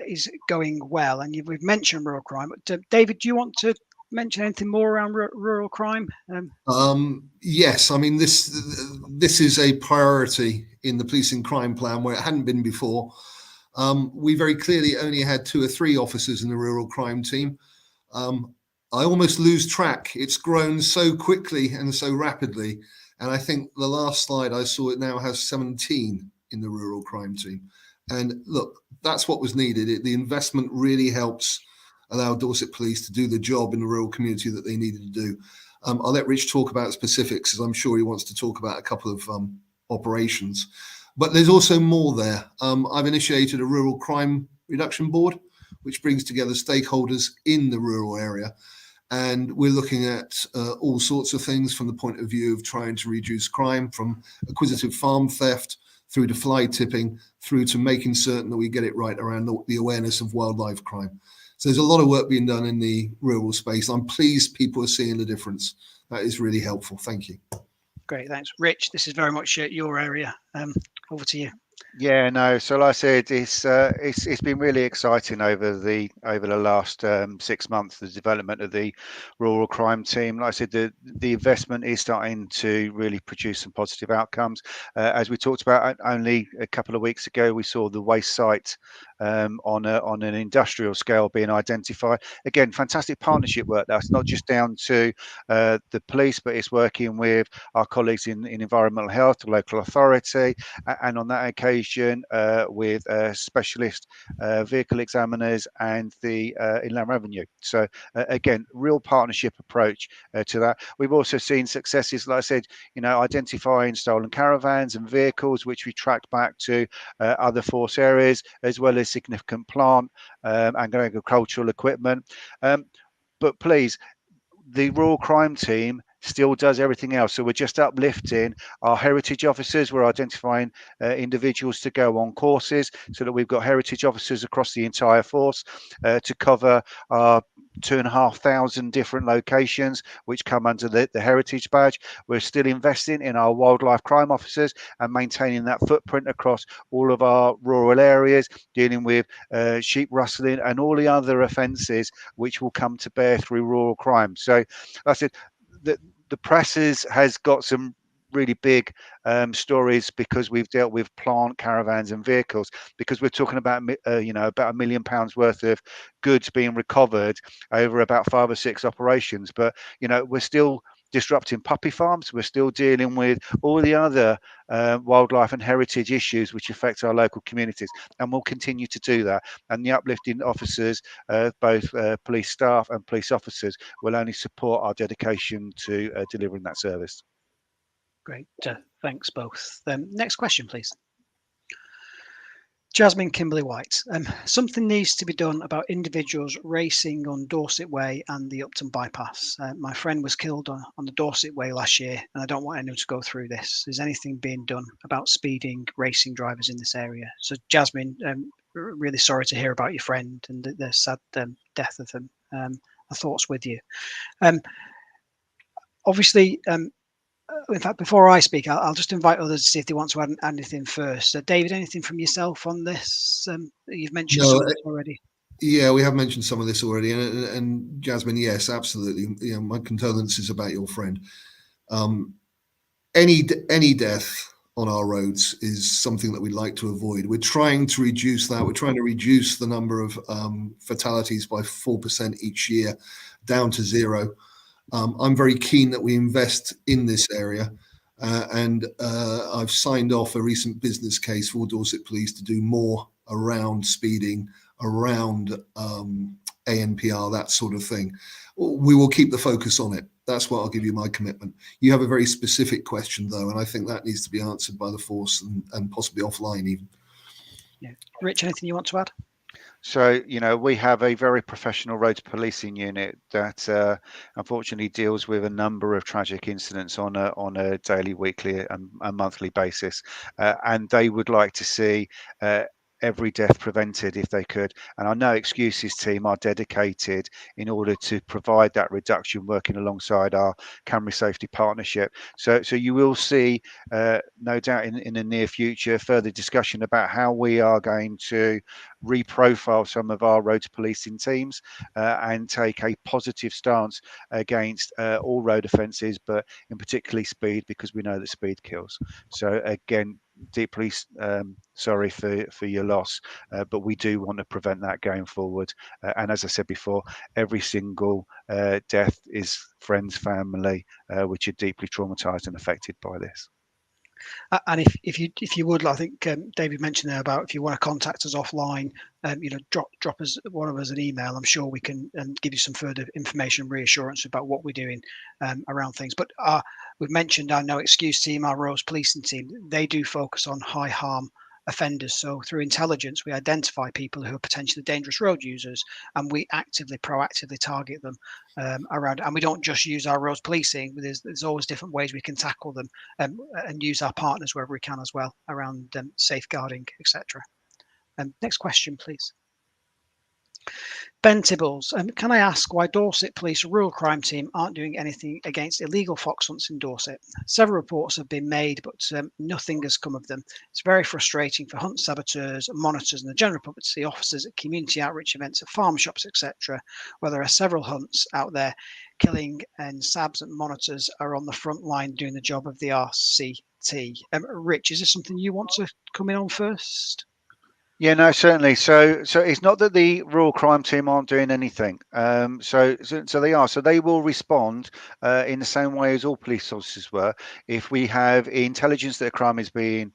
going well, and we've mentioned rural crime. But David, do you want to mention anything more around rural crime? Yes, I mean this is a priority in the policing crime plan where it hadn't been before. We very clearly only had 2 or 3 officers in the rural crime team. I almost lose track. It's grown so quickly and so rapidly. And I think the last slide I saw, it now has 17 in the rural crime team. And look, that's what was needed. The investment really helps allow Dorset Police to do the job in the rural community that they needed to do. I'll let Rich talk about specifics, as I'm sure he wants to talk about a couple of operations. But there's also more there. I've initiated a rural crime reduction board, which brings together stakeholders in the rural area. And we're looking at all sorts of things from the point of view of trying to reduce crime, from acquisitive farm theft through to fly tipping, through to making certain that we get it right around the awareness of wildlife crime. So there's a lot of work being done in the rural space. I'm pleased people are seeing the difference. That is really helpful. Thank you. Great, thanks. Rich, this is very much your area. Over to you. Yeah, no. So like I said, it's been really exciting over the last 6 months. The development of the rural crime team. Like I said, the investment is starting to really produce some positive outcomes. As we talked about only a couple of weeks ago, we saw the waste site on an industrial scale being identified. Again, fantastic partnership work. That's not just down to the police, but it's working with our colleagues in environmental health, the local authority, and on that occasion with specialist vehicle examiners and the Inland Revenue. So again, real partnership approach to that. We've also seen successes, like I said, identifying stolen caravans and vehicles, which we tracked back to other force areas, as well as significant plant and agricultural equipment. But please, the rural crime team still does everything else. So we're just uplifting our heritage officers. We're identifying individuals to go on courses so that we've got heritage officers across the entire force to cover our 2,500 different locations which come under the heritage badge. We're still investing in our wildlife crime officers and maintaining that footprint across all of our rural areas, dealing with sheep rustling and all the other offences which will come to bear through rural crime. So I said the press has got some really big stories because we've dealt with plant, caravans and vehicles, because we're talking about about £1 million worth of goods being recovered over about 5 or 6 operations. But we're still disrupting puppy farms. We're still dealing with all the other wildlife and heritage issues which affect our local communities, and we'll continue to do that. And the uplifting officers, both police staff and police officers, will only support our dedication to delivering that service. Great, thanks both. Next question, please. Jasmine Kimberly White. Something needs to be done about individuals racing on Dorset Way and the Upton bypass. My friend was killed on the Dorset Way last year, and I don't want anyone to go through this. Is anything being done about speeding racing drivers in this area? So Jasmine, really sorry to hear about your friend and the sad death of them. Our thoughts with you. Obviously, in fact, before I speak, I'll just invite others to see if they want to add anything first. David, anything from yourself on this? You've mentioned some of this already. Yeah, we have mentioned some of this already, and Jasmine, yes, absolutely. My condolences about your friend. Any death on our roads is something that we'd like to avoid. We're trying to reduce that. We're trying to reduce the number of fatalities by 4% each year, down to 0. I'm very keen that we invest in this area, and I've signed off a recent business case for Dorset Police to do more around speeding, around ANPR, that sort of thing. We will keep the focus on it. That's what I'll give you my commitment. You have a very specific question, though, and I think that needs to be answered by the force and possibly offline even. Yeah. Rich, anything you want to add? So, we have a very professional roads policing unit that unfortunately deals with a number of tragic incidents on a daily, weekly, and monthly basis, and they would like to see every death prevented if they could. And our No Excuses team are dedicated in order to provide that reduction, working alongside our Camry Safety Partnership. So you will see, no doubt, in the near future, further discussion about how we are going to reprofile some of our roads policing teams and take a positive stance against all road offences, but in particularly speed, because we know that speed kills. So again, deeply sorry for your loss, but we do want to prevent that going forward. And as I said before, every single death is friends, family, which are deeply traumatized and affected by this. And if you would, I think David mentioned there about if you want to contact us offline, drop us, one of us, an email. I'm sure we can give you some further information, reassurance about what we're doing around things. But we've mentioned our No Excuse team, our roads policing team. They do focus on high harm offenders. So through intelligence, we identify people who are potentially dangerous road users, and we proactively target them around. And we don't just use our roads policing. There's always different ways we can tackle them and use our partners wherever we can as well around safeguarding, etc. Next question, please. Ben Tibbles, can I ask why Dorset Police Rural Crime Team aren't doing anything against illegal fox hunts in Dorset? Several reports have been made, but nothing has come of them. It's very frustrating for hunt saboteurs, monitors, and the general public to see officers at community outreach events, at farm shops, etc., where there are several hunts out there killing, and SABs and monitors are on the front line doing the job of the RCT. Rich, is this something you want to come in on first? Yeah, no, certainly. So it's not that the rural crime team aren't doing anything. So they are. So they will respond in the same way as all police officers were. If we have intelligence that a crime is being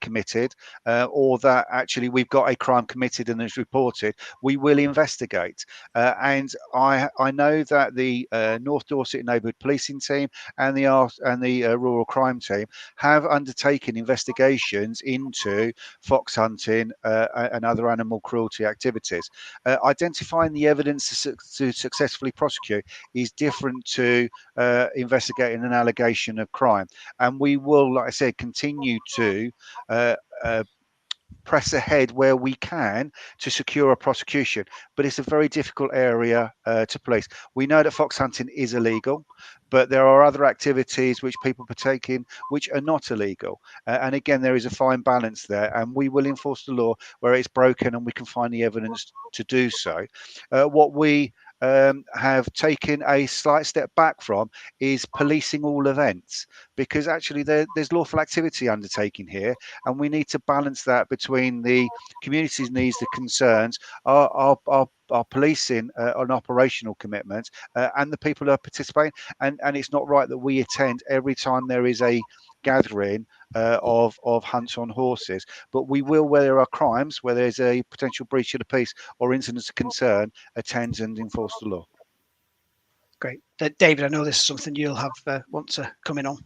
committed, or that actually we've got a crime committed and it's reported, we will investigate. And I know that the North Dorset Neighbourhood Policing Team and the rural crime team have undertaken investigations into fox hunting and other animal cruelty activities. Identifying the evidence to successfully prosecute is different to investigating an allegation of crime. And we will, like I said, continue to press ahead where we can to secure a prosecution, but it's a very difficult area to police. We know that fox hunting is illegal, but there are other activities which people partake in which are not illegal, and again there is a fine balance there, and we will enforce the law where it's broken and we can find the evidence to do so. What we have taken a slight step back from is policing all events, because actually there's lawful activity undertaken here, and we need to balance that between the community's needs, the concerns, our policing on operational commitments, and the people who are participating. And it's not right that we attend every time there is a gathering of hunts on horses, but we will, where there are crimes, where there's a potential breach of the peace or incidents of concern, attend and enforce the law. Great. David, I know this is something you'll have want to come in on.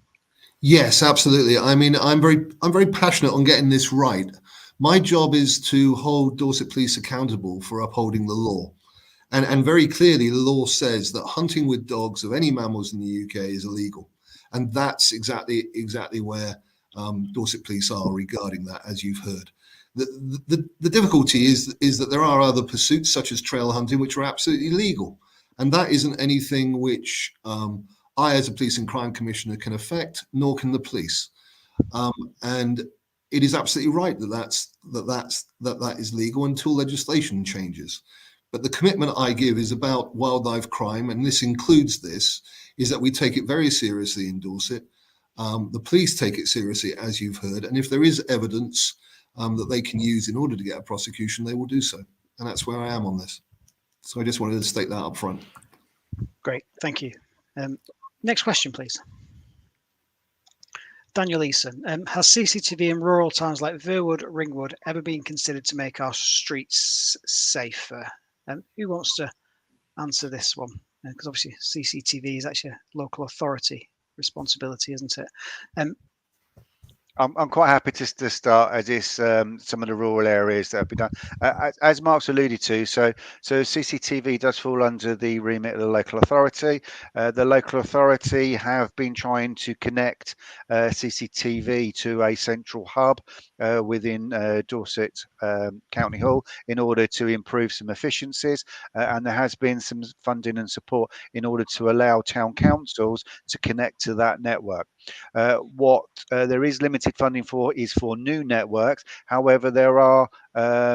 Yes, absolutely. I mean, I'm very passionate on getting this right. My job is to hold Dorset Police accountable for upholding the law. And very clearly, the law says that hunting with dogs of any mammals in the UK is illegal. And that's exactly where Dorset Police are regarding that, as you've heard. The difficulty is that there are other pursuits, such as trail hunting, which are absolutely legal. And that isn't anything which I, as a police and crime commissioner, can affect, nor can the police. And it is absolutely right that is legal until legislation changes. But the commitment I give is about wildlife crime, and this includes this, is that we take it very seriously in Dorset. The police take it seriously, as you've heard, and if there is evidence that they can use in order to get a prosecution, they will do so. And that's where I am on this. So I just wanted to state that up front. Great, thank you. Next question, please. Daniel Eason, has CCTV in rural towns like Verwood, Ringwood ever been considered to make our streets safer? Who wants to answer this one? Because obviously CCTV is actually a local authority responsibility, isn't it? I'm quite happy to start as is some of the rural areas that have been done. As Mark's alluded to, so CCTV does fall under the remit of the local authority. The local authority have been trying to connect CCTV to a central hub within Dorset County Hall in order to improve some efficiencies, and there has been some funding and support in order to allow town councils to connect to that network. What there is limited funding for is for new networks. However, there are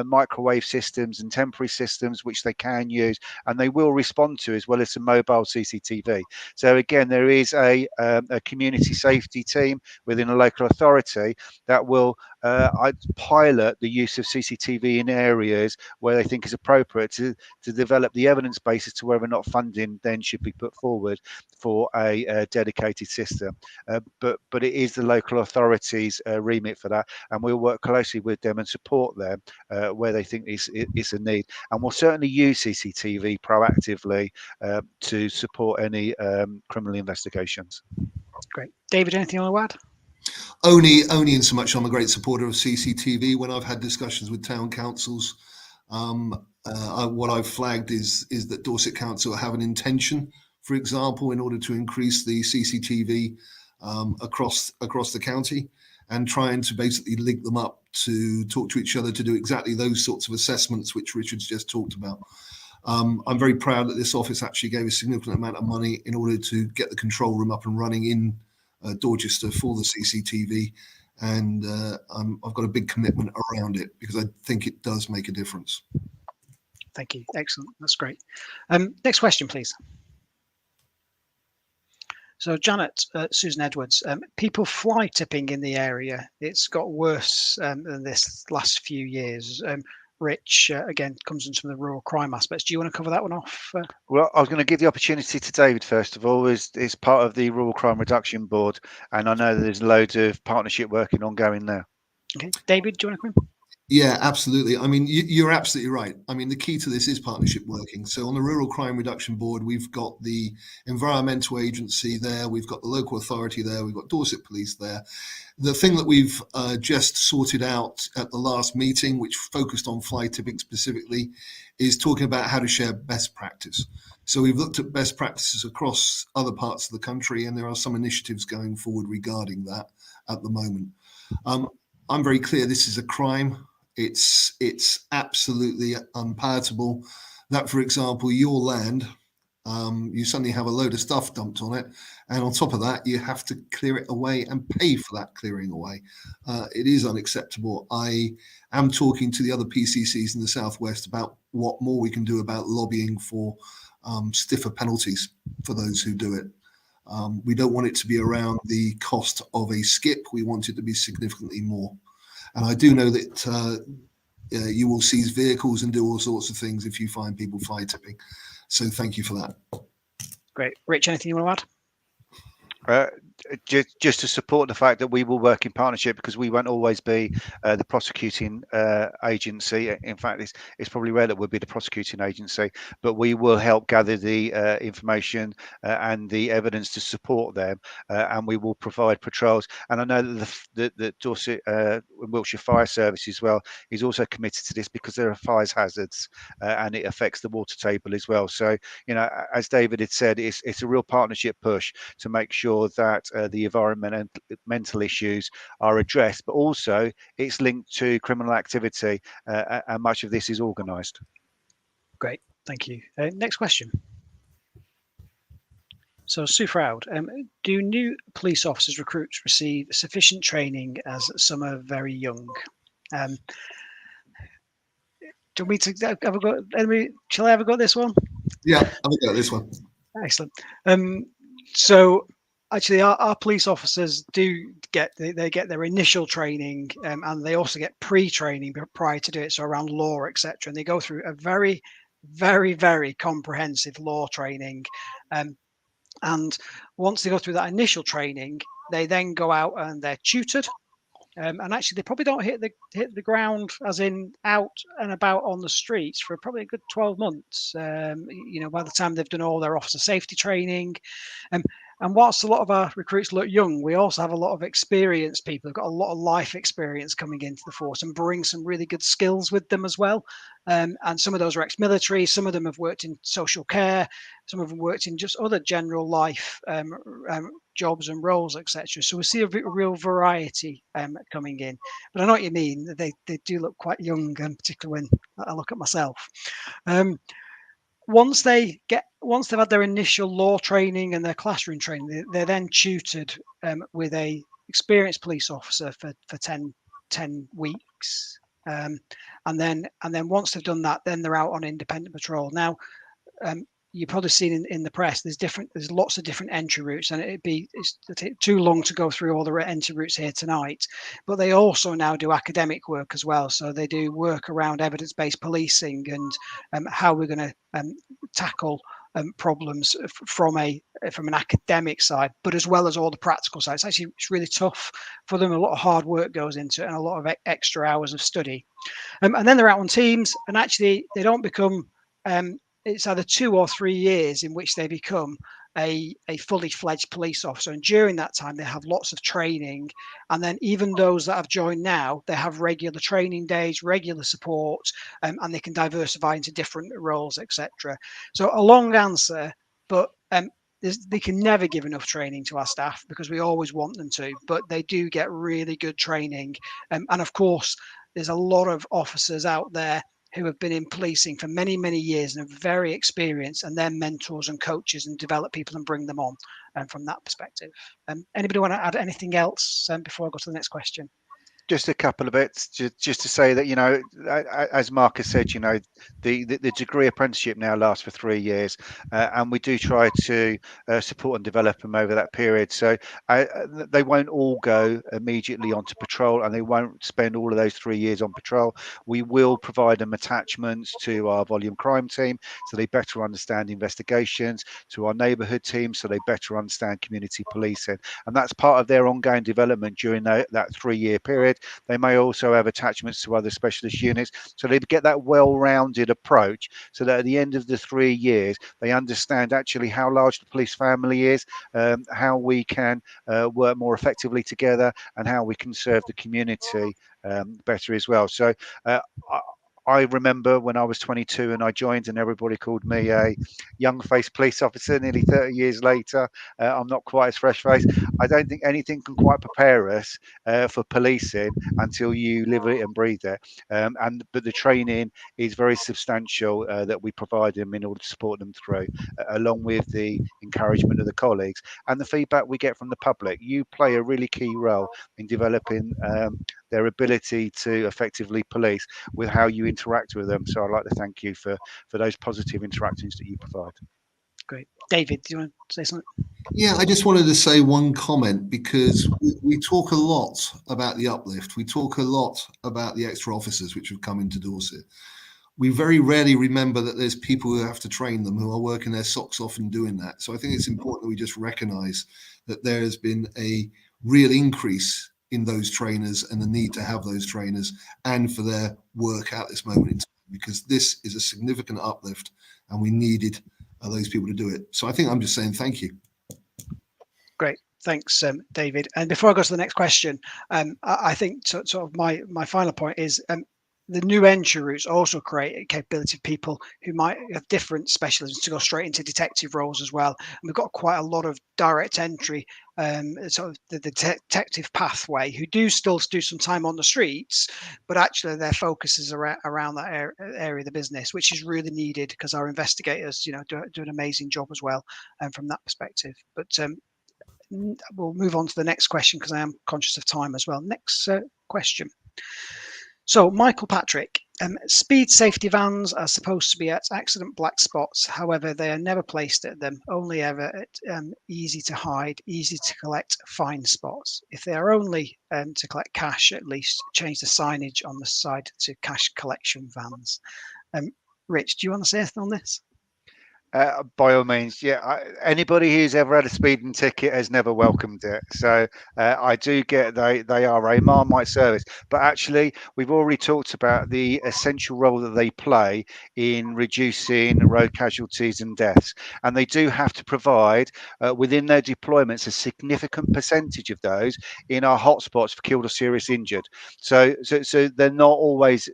microwave systems and temporary systems which they can use and they will respond to, as well as some mobile CCTV. So again, there is a community safety team within a local authority that will pilot the use of CCTV in areas where they think is appropriate to develop the evidence base as to whether or not funding then should be put forward for a dedicated system. But it is the local authorities' remit for that, and we'll work closely with them and support them where they think is a need. And we'll certainly use CCTV proactively to support any criminal investigations. Great. David, anything you want to add? Only in so much I'm a great supporter of CCTV. When I've had discussions with town councils, what I've flagged is that Dorset Council have an intention, for example, in order to increase the CCTV across the county, and trying to basically link them up to talk to each other to do exactly those sorts of assessments which Richard's just talked about. I'm very proud that this office actually gave a significant amount of money in order to get the control room up and running in Dorchester for the CCTV, and I've got a big commitment around it because I think it does make a difference. Thank you. Excellent. That's great. Next question, please. So Janet, Susan Edwards, people fly tipping in the area. It's got worse than this last few years. Rich, again, comes into the rural crime aspects. Do you want to cover that one off? Well, I was going to give the opportunity to David, first of all, is part of the Rural Crime Reduction Board, and I know that there's loads of partnership working ongoing there. Okay, David, do you want to come in? Yeah, absolutely. I mean, you're absolutely right. I mean, the key to this is partnership working. So on the Rural Crime Reduction Board, we've got the environmental agency there, we've got the local authority there, we've got Dorset Police there. The thing that we've just sorted out at the last meeting, which focused on fly tipping specifically, is talking about how to share best practice. So we've looked at best practices across other parts of the country, and there are some initiatives going forward regarding that at the moment. I'm very clear this is a crime. It's absolutely unpalatable that, for example, your land, you suddenly have a load of stuff dumped on it, and on top of that, you have to clear it away and pay for that clearing away. It is unacceptable. I am talking to the other PCCs in the Southwest about what more we can do about lobbying for stiffer penalties for those who do it. We don't want it to be around the cost of a skip. We want it to be significantly more. And I do know that you will seize vehicles and do all sorts of things if you find people fly tipping. So thank you for that. Great. Rich, anything you want to add? Just to support the fact that we will work in partnership, because we won't always be the prosecuting agency. In fact, it's probably rare that we'll be the prosecuting agency, but we will help gather the information and the evidence to support them, and we will provide patrols. And I know that the Dorset Wiltshire Fire Service as well is also committed to this, because there are fire hazards and it affects the water table as well. So, you know, as David had said, it's a real partnership push to make sure that the environmental issues are addressed, but also it's linked to criminal activity, and much of this is organised. Great, thank you. Next question. So, Sue Froud, do new police officers recruits receive sufficient training as some are very young? Do we have I got? Shall I have got this one? Yeah, I've got this one. Excellent. So actually, our police officers do get their initial training, and they also get pre-training prior to do it, so around law, etc. And they go through a very, very, very comprehensive law training. And once they go through that initial training, they then go out and they're tutored. And actually, they probably don't hit the ground, as in out and about on the streets, for probably a good 12 months. You know, by the time they've done all their officer safety training, And whilst a lot of our recruits look young, we also have a lot of experienced people who've got a lot of life experience coming into the force and bring some really good skills with them as well. And some of those are ex-military, some of them have worked in social care, some of them worked in just other general life jobs and roles, etc. So we see a real variety coming in. But I know what you mean. They do look quite young, particularly when I look at myself. Once they've had their initial law training and their classroom training, they're then tutored with a experienced police officer for 10 weeks. And then once they've done that, then they're out on independent patrol. Now, you've probably seen in the press, there's lots of different entry routes, and it's too long to go through all the entry routes here tonight. But they also now do academic work as well. So they do work around evidence-based policing and how we're going to tackle problems from an academic side, but as well as all the practical side. It's really tough for them. A lot of hard work goes into it, and a lot of extra hours of study. And then they're out on teams, and actually they don't become it's either 2 or 3 years in which they become a fully fledged police officer. And during that time, they have lots of training. And then even those that have joined now, they have regular training days, regular support, and they can diversify into different roles, etc. So a long answer, but they can never give enough training to our staff because we always want them to, but they do get really good training. And of course, there's a lot of officers out there who have been in policing for many, many years and are very experienced, and they're mentors and coaches and develop people and bring them on from that perspective. Anybody want to add anything else before I go to the next question? Just a couple of bits, just to say that, as Mark has said, the degree apprenticeship now lasts for 3 years, and we do try to support and develop them over that period. So they won't all go immediately onto patrol, and they won't spend all of those 3 years on patrol. We will provide them attachments to our volume crime team, so they better understand investigations, to our neighbourhood team, so they better understand community policing, and that's part of their ongoing development during that 3-year period. They may also have attachments to other specialist units, so they get that well-rounded approach, so that at the end of the 3 years they understand actually how large the police family is, how we can work more effectively together, and how we can serve the community better as well. So I remember when I was 22 and I joined, and everybody called me a young-faced police officer. Nearly 30 years later, I'm not quite as fresh-faced. I don't think anything can quite prepare us for policing until you live it and breathe it. But the training is very substantial that we provide them in order to support them through, along with the encouragement of the colleagues and the feedback we get from the public. You play a really key role in developing their ability to effectively police with how you interact with them. So I'd like to thank you for those positive interactions that you provide. Great. David, do you want to say something? Yeah, I just wanted to say one comment, because we talk a lot about the uplift. We talk a lot about the extra officers which have come into Dorset. We very rarely remember that there's people who have to train them, who are working their socks off and doing that. So I think it's important that we just recognise that there has been a real increase in those trainers and the need to have those trainers and for their work at this moment in time, because this is a significant uplift and we needed those people to do it. So I think I'm just saying thank you. Great. Thanks, David. And before I go to the next question, I think sort of my final point is the new entry routes also create a capability of people who might have different specialisms to go straight into detective roles as well. And we've got quite a lot of direct entry, sort of the detective pathway, who do still do some time on the streets, but actually their focus is around that area of the business, which is really needed because our investigators, do an amazing job as well from that perspective. But we'll move on to the next question because I am conscious of time as well. Next question. So Michael Patrick, speed safety vans are supposed to be at accident black spots. However, they are never placed at them, only ever at easy to hide, easy to collect fine spots. If they are only to collect cash, at least change the signage on the side to cash collection vans. Rich, do you want to say anything on this? By all means, yeah. Anybody who's ever had a speeding ticket has never welcomed it. So I do get they are a Marmite service, but actually we've already talked about the essential role that they play in reducing road casualties and deaths, and they do have to provide within their deployments a significant percentage of those in our hotspots for killed or serious injured. So they're not always.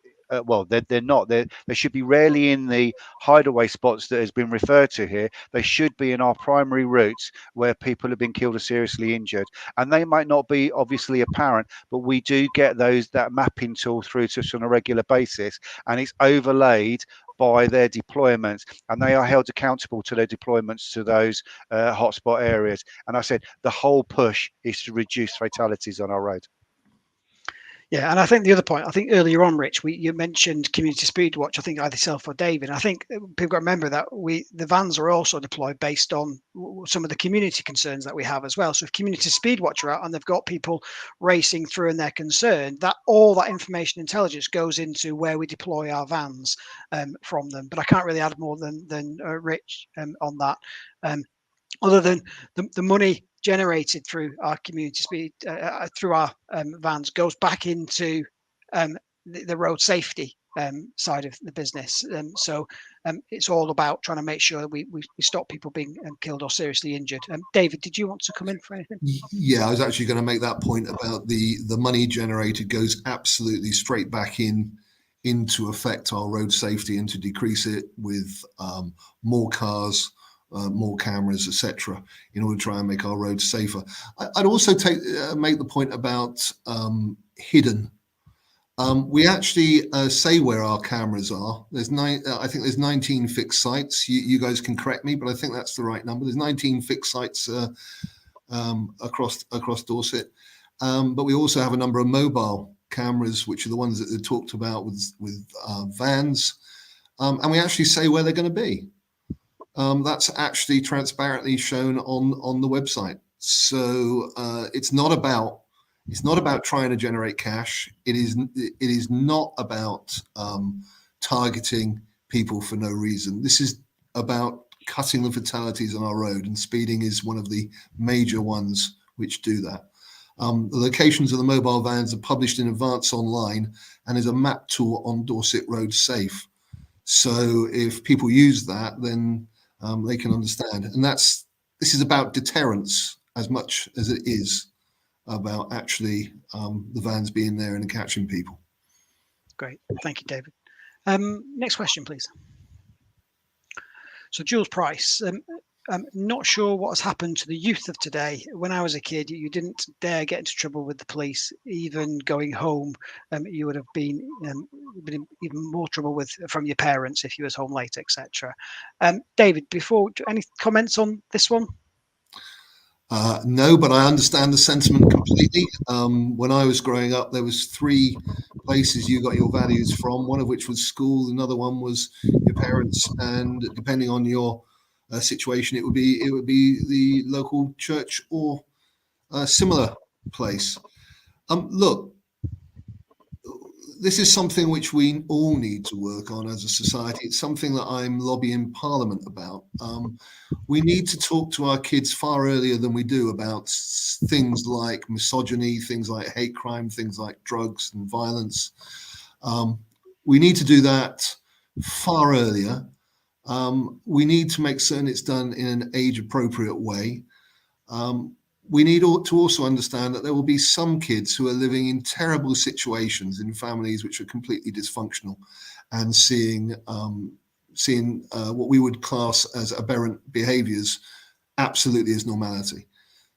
Well, they're not. They should be rarely in the hideaway spots that has been referred to here. They should be in our primary routes where people have been killed or seriously injured, and they might not be obviously apparent, but we do get that mapping tool through to us on a regular basis, and it's overlaid by their deployments, and they are held accountable to their deployments to those hotspot areas. And I said the whole push is to reduce fatalities on our road. Yeah, and I think the other point, I think earlier on, Rich, you mentioned community speed watch. I think either yourself or David. I think people got to remember that the vans are also deployed based on some of the community concerns that we have as well. So if community speed watch are out and they've got people racing through and they're concerned, that all that information intelligence goes into where we deploy our vans from them. But I can't really add more than Rich on that. Other than the money generated through our community speed through our vans goes back into the road safety side of the business. So it's all about trying to make sure that we stop people being killed or seriously injured. David, did you want to come in for anything? Yeah, I was actually going to make that point about the money generated goes absolutely straight back in to affect our road safety and to decrease it with more cars, more cameras, etc., in order to try and make our roads safer. I'd also make the point about hidden. We actually say where our cameras are. There's I think there's 19 fixed sites. You guys can correct me, but I think that's the right number. There's 19 fixed sites across Dorset, but we also have a number of mobile cameras, which are the ones that are talked about with vans, and we actually say where they're going to be. That's actually transparently shown on the website. So it's not about trying to generate cash. It is not about targeting people for no reason. This is about cutting the fatalities on our road, and speeding is one of the major ones which do that. The locations of the mobile vans are published in advance online and is a map tool on Dorset Road Safe. So if people use that, then they can understand. And this is about deterrence as much as it is about actually the vans being there and catching people. Great. Thank you, David. Next question, please. So Jules Price, I'm not sure what has happened to the youth of today. When I was a kid, you didn't dare get into trouble with the police. Even going home, you would have been in even more trouble from your parents if you was home late, etc. David, any comments on this one? No, but I understand the sentiment completely. When I was growing up, there was 3 places you got your values from, one of which was school, another one was your parents, and depending on your situation, it would be the local church or a similar place. Look, this is something which we all need to work on as a society. It's something that I'm lobbying Parliament about. We need to talk to our kids far earlier than we do about things like misogyny, things like hate crime, things like drugs and violence. We need to do that far earlier. We need to make certain it's done in an age-appropriate way. We need to also understand that there will be some kids who are living in terrible situations in families which are completely dysfunctional and seeing what we would class as aberrant behaviours absolutely as normality.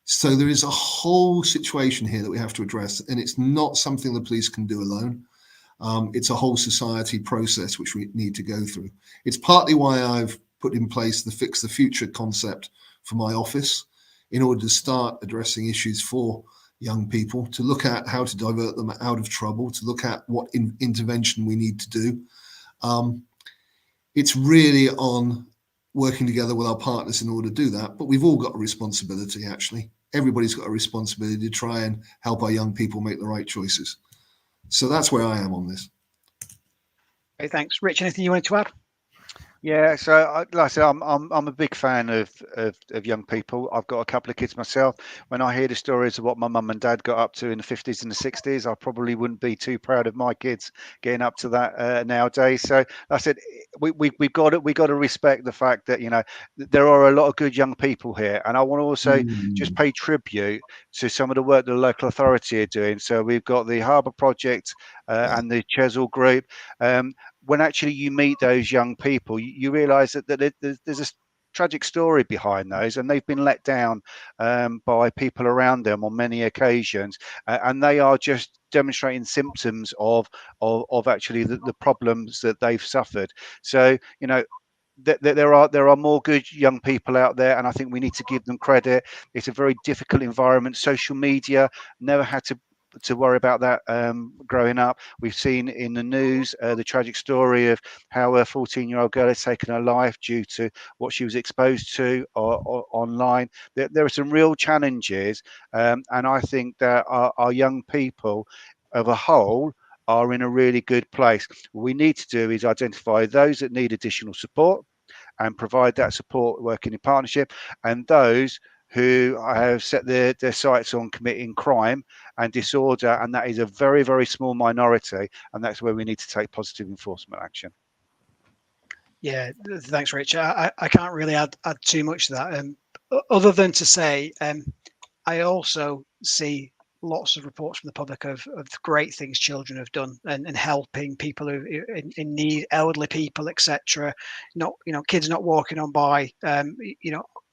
So there is a whole situation here that we have to address, and it's not something the police can do alone. It's a whole society process which we need to go through. It's partly why I've put in place the Fix the Future concept for my office, in order to start addressing issues for young people, to look at how to divert them out of trouble, to look at what intervention we need to do. It's really on working together with our partners in order to do that, but we've all got a responsibility, actually. Everybody's got a responsibility to try and help our young people make the right choices. So that's where I am on this. Okay, thanks. Rich, anything you wanted to add? Yeah, so like I said, I'm a big fan of young people. I've got a couple of kids myself. When I hear the stories of what my mum and dad got up to in the 50s and the 60s, I probably wouldn't be too proud of my kids getting up to that nowadays. So like I said, we've got to respect the fact that there are a lot of good young people here, and I want to also just pay tribute to some of the work the local authority are doing. So we've got the Harbour Project and the Chesil Group. When actually you meet those young people, you realise that there's a tragic story behind those, and they've been let down by people around them on many occasions, and they are just demonstrating symptoms of actually the problems that they've suffered. So there are more good young people out there, and I think we need to give them credit. It's a very difficult environment. Social media, never had to worry about that growing up. We've seen in the news the tragic story of how a 14-year-old girl has taken her life due to what she was exposed to online. There are some real challenges, and I think that our young people of a whole are in a really good place. What we need to do is identify those that need additional support and provide that support working in partnership, and those who have set their sights on committing crime and disorder, and that is a very, very small minority, and that's where we need to take positive enforcement action. Yeah, thanks, Rich. I can't really add too much to that, other than to say I also see lots of reports from the public of great things children have done and helping people who in need, elderly people, etc. Not kids not walking on by,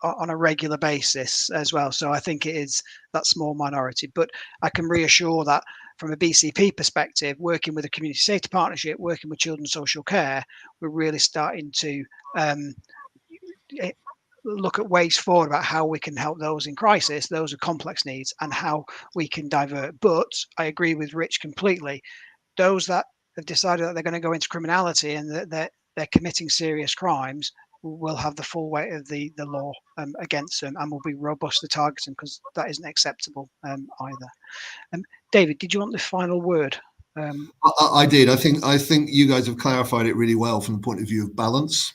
on a regular basis as well. So I think it is that small minority, but I can reassure that from a BCP perspective, working with a community safety partnership, working with children's social care, we're really starting to look at ways forward about how we can help those in crisis, those with complex needs, and how we can divert. But I agree with Rich completely. Those that have decided that they're going to go into criminality and that they're committing serious crimes will have the full weight of the law against them, and will be robustly targeted, because that isn't acceptable either. David, did you want the final word? I did. I think you guys have clarified it really well from the point of view of balance.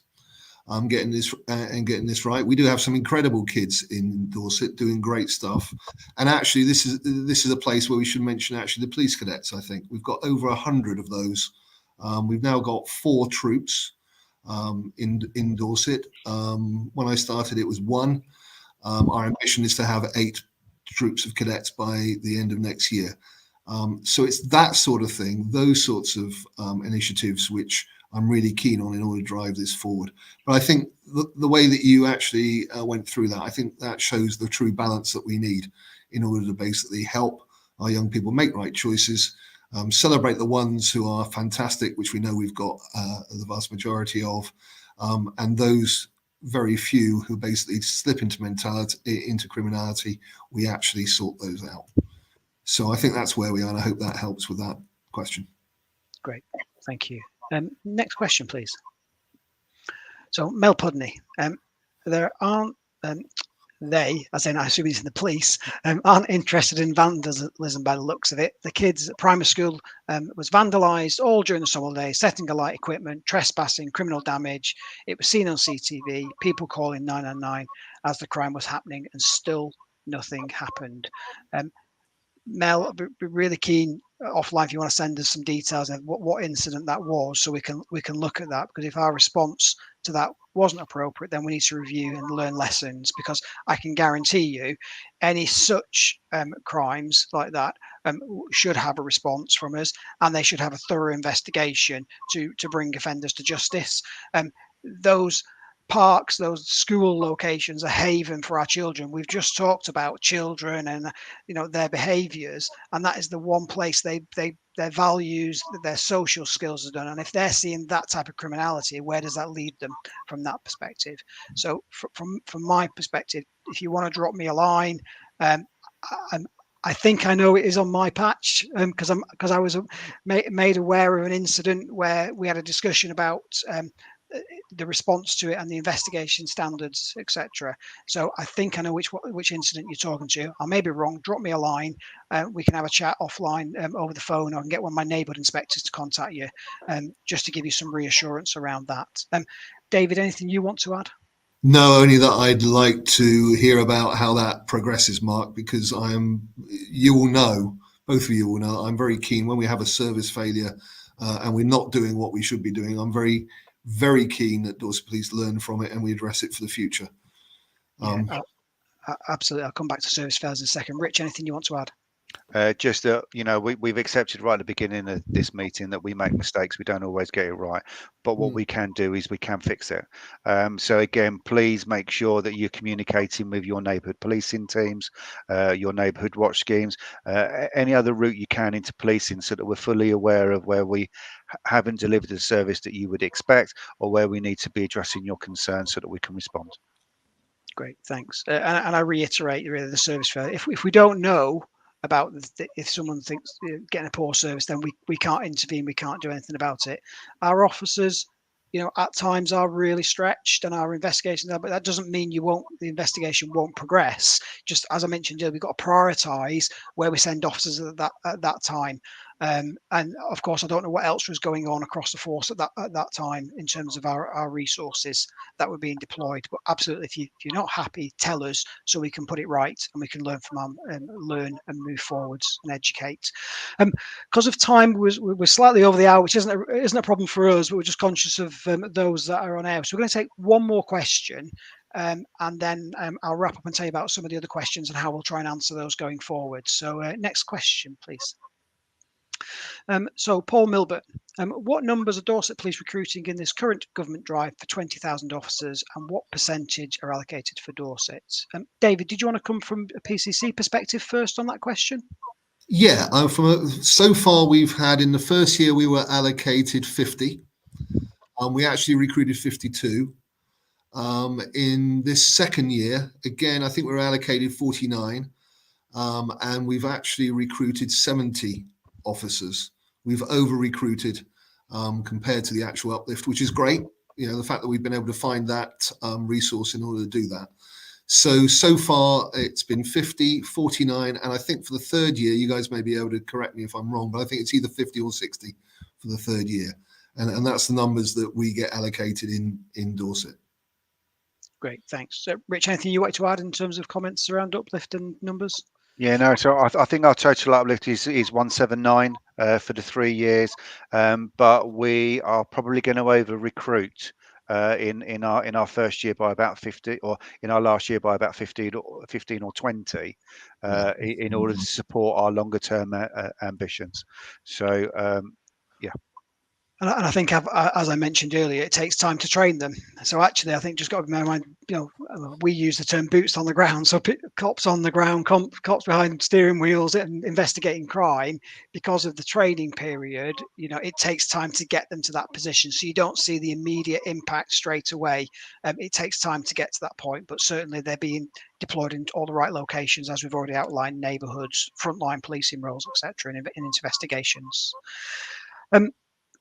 Getting this right. We do have some incredible kids in Dorset doing great stuff, and actually, this is a place where we should mention actually the police cadets. I think we've got over 100 of those. We've now got 4 troops in Dorset. When I started, it was 1. Our ambition is to have 8 troops of cadets by the end of next year. So it's that sort of thing, those sorts of initiatives which I'm really keen on in order to drive this forward. But I think the way that you actually went through that, I think that shows the true balance that we need in order to basically help our young people make right choices, celebrate the ones who are fantastic, which we know we've got the vast majority of, and those very few who basically slip into criminality, we actually sort those out. So I think that's where we are, and I hope that helps with that question. Great, thank you. Next question, please. So Mel Pudney, there aren't they, as in I assume he's in the police, aren't interested in vandalism by the looks of it. The kids at primary school was vandalised all during the summer holidays, setting alight equipment, trespassing, criminal damage. It was seen on CTV, people calling 999 as the crime was happening, and still nothing happened. Mel, I'd be really keen offline if you want to send us some details of what incident that was, so we can look at that, because if our response to that wasn't appropriate, then we need to review and learn lessons, because I can guarantee you any such crimes like that should have a response from us, and they should have a thorough investigation to bring offenders to justice. Those parks, those school locations, a haven for our children. We've just talked about children and their behaviours, and that is the one place their values, their social skills are done. And if they're seeing that type of criminality, where does that lead them from that perspective? So from my perspective, if you want to drop me a line, I think I know it is on my patch, because I was made aware of an incident where we had a discussion about the response to it and the investigation standards, etc. So I think I know which incident you're talking to. I may be wrong. Drop me a line. We can have a chat offline over the phone, or I can get one of my neighbourhood inspectors to contact you, just to give you some reassurance around that. David, anything you want to add? No, only that I'd like to hear about how that progresses, Mark, because you will know, both of you will know, I'm very keen when we have a service failure and we're not doing what we should be doing. I'm very, very keen that Dorset Police learn from it and we address it for the future. Absolutely. I'll come back to service failures in a second. Rich, anything you want to add? Just that, we've accepted right at the beginning of this meeting that we make mistakes. We don't always get it right, but what we can do is we can fix it. So again, please make sure that you're communicating with your neighbourhood policing teams, your neighbourhood watch schemes, any other route you can into policing, so that we're fully aware of where we haven't delivered the service that you would expect, or where we need to be addressing your concerns so that we can respond. Great, thanks. And I reiterate, really, the service failure. If we don't know about if someone thinks getting a poor service, then we can't intervene. We can't do anything about it. Our officers, at times are really stretched, and our investigations are, but that doesn't mean the investigation won't progress. Just as I mentioned earlier, we've got to prioritise where we send officers at that time. And of course, I don't know what else was going on across the force at that time in terms of our resources that were being deployed. But absolutely, if you're not happy, tell us so we can put it right and we can learn from learn and move forwards and educate. Because of time, we're slightly over the hour, which isn't a problem for us, but we're just conscious of those that are on air. So we're going to take one more question. And then I'll wrap up and tell you about some of the other questions and how we'll try and answer those going forward. So next question, please. So Paul Milbert, what numbers are Dorset Police recruiting in this current government drive for 20,000 officers, and what percentage are allocated for Dorset? David, did you want to come from a PCC perspective first on that question? Yeah, so far we've had, in the first year we were allocated 50. We actually recruited 52. In this second year, again, I think we're allocated 49, and we've actually recruited 70 officers. We've over recruited compared to the actual uplift, which is great. The fact that we've been able to find that resource in order to do that. So far it's been 50, 49, and I think for the third year, you guys may be able to correct me if I'm wrong, but I think it's either 50 or 60 for the third year. And that's the numbers that we get allocated in Dorset. Great, thanks. So, Rich, anything you want to add in terms of comments around uplift and numbers? Yeah, no. So I think our total uplift is 179 for the 3 years, but we are probably going to over recruit in our first year by about 50, or in our last year by about 15 or 20, in order to support our longer term ambitions. So yeah. And I think, as I mentioned earlier, it takes time to train them. So actually, I think just got to bear in mind, we use the term boots on the ground. So cops on the ground, cops behind steering wheels and investigating crime. Because of the training period, it takes time to get them to that position. So you don't see the immediate impact straight away. It takes time to get to that point, but certainly they're being deployed in all the right locations, as we've already outlined: neighbourhoods, frontline policing roles, etc., in investigations.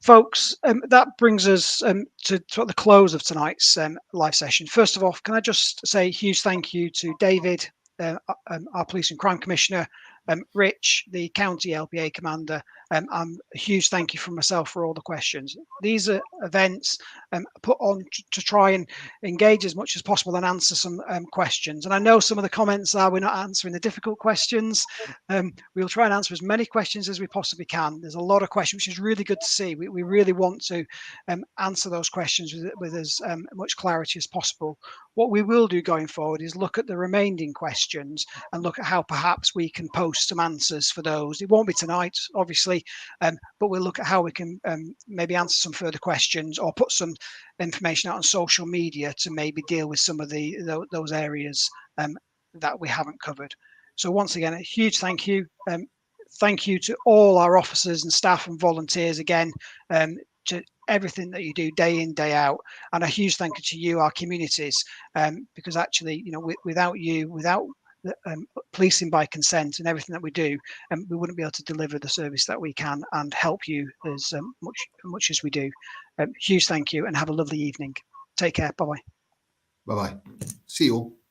Folks, that brings us to the close of tonight's live session. First of all, can I just say a huge thank you to David, our Police and Crime Commissioner, Rich, the County LPA Commander, and a huge thank you from myself for all the questions. These are events put on to try and engage as much as possible and answer some questions. And I know some of the comments are we're not answering the difficult questions. We'll try and answer as many questions as we possibly can. There's a lot of questions, which is really good to see. We really want to answer those questions with as much clarity as possible. What we will do going forward is look at the remaining questions and look at how perhaps we can post some answers for those. It won't be tonight, obviously, but we'll look at how we can maybe answer some further questions or put some information out on social media to maybe deal with some of those areas that we haven't covered. So once again, a huge thank you. Thank you to all our officers and staff and volunteers again, to everything that you do day in, day out, and a huge thank you to you, our communities, because actually, without you, without policing by consent and everything that we do, we wouldn't be able to deliver the service that we can and help you as much as we do. Huge thank you and have a lovely evening. Take care. Bye-bye. Bye-bye. See you all.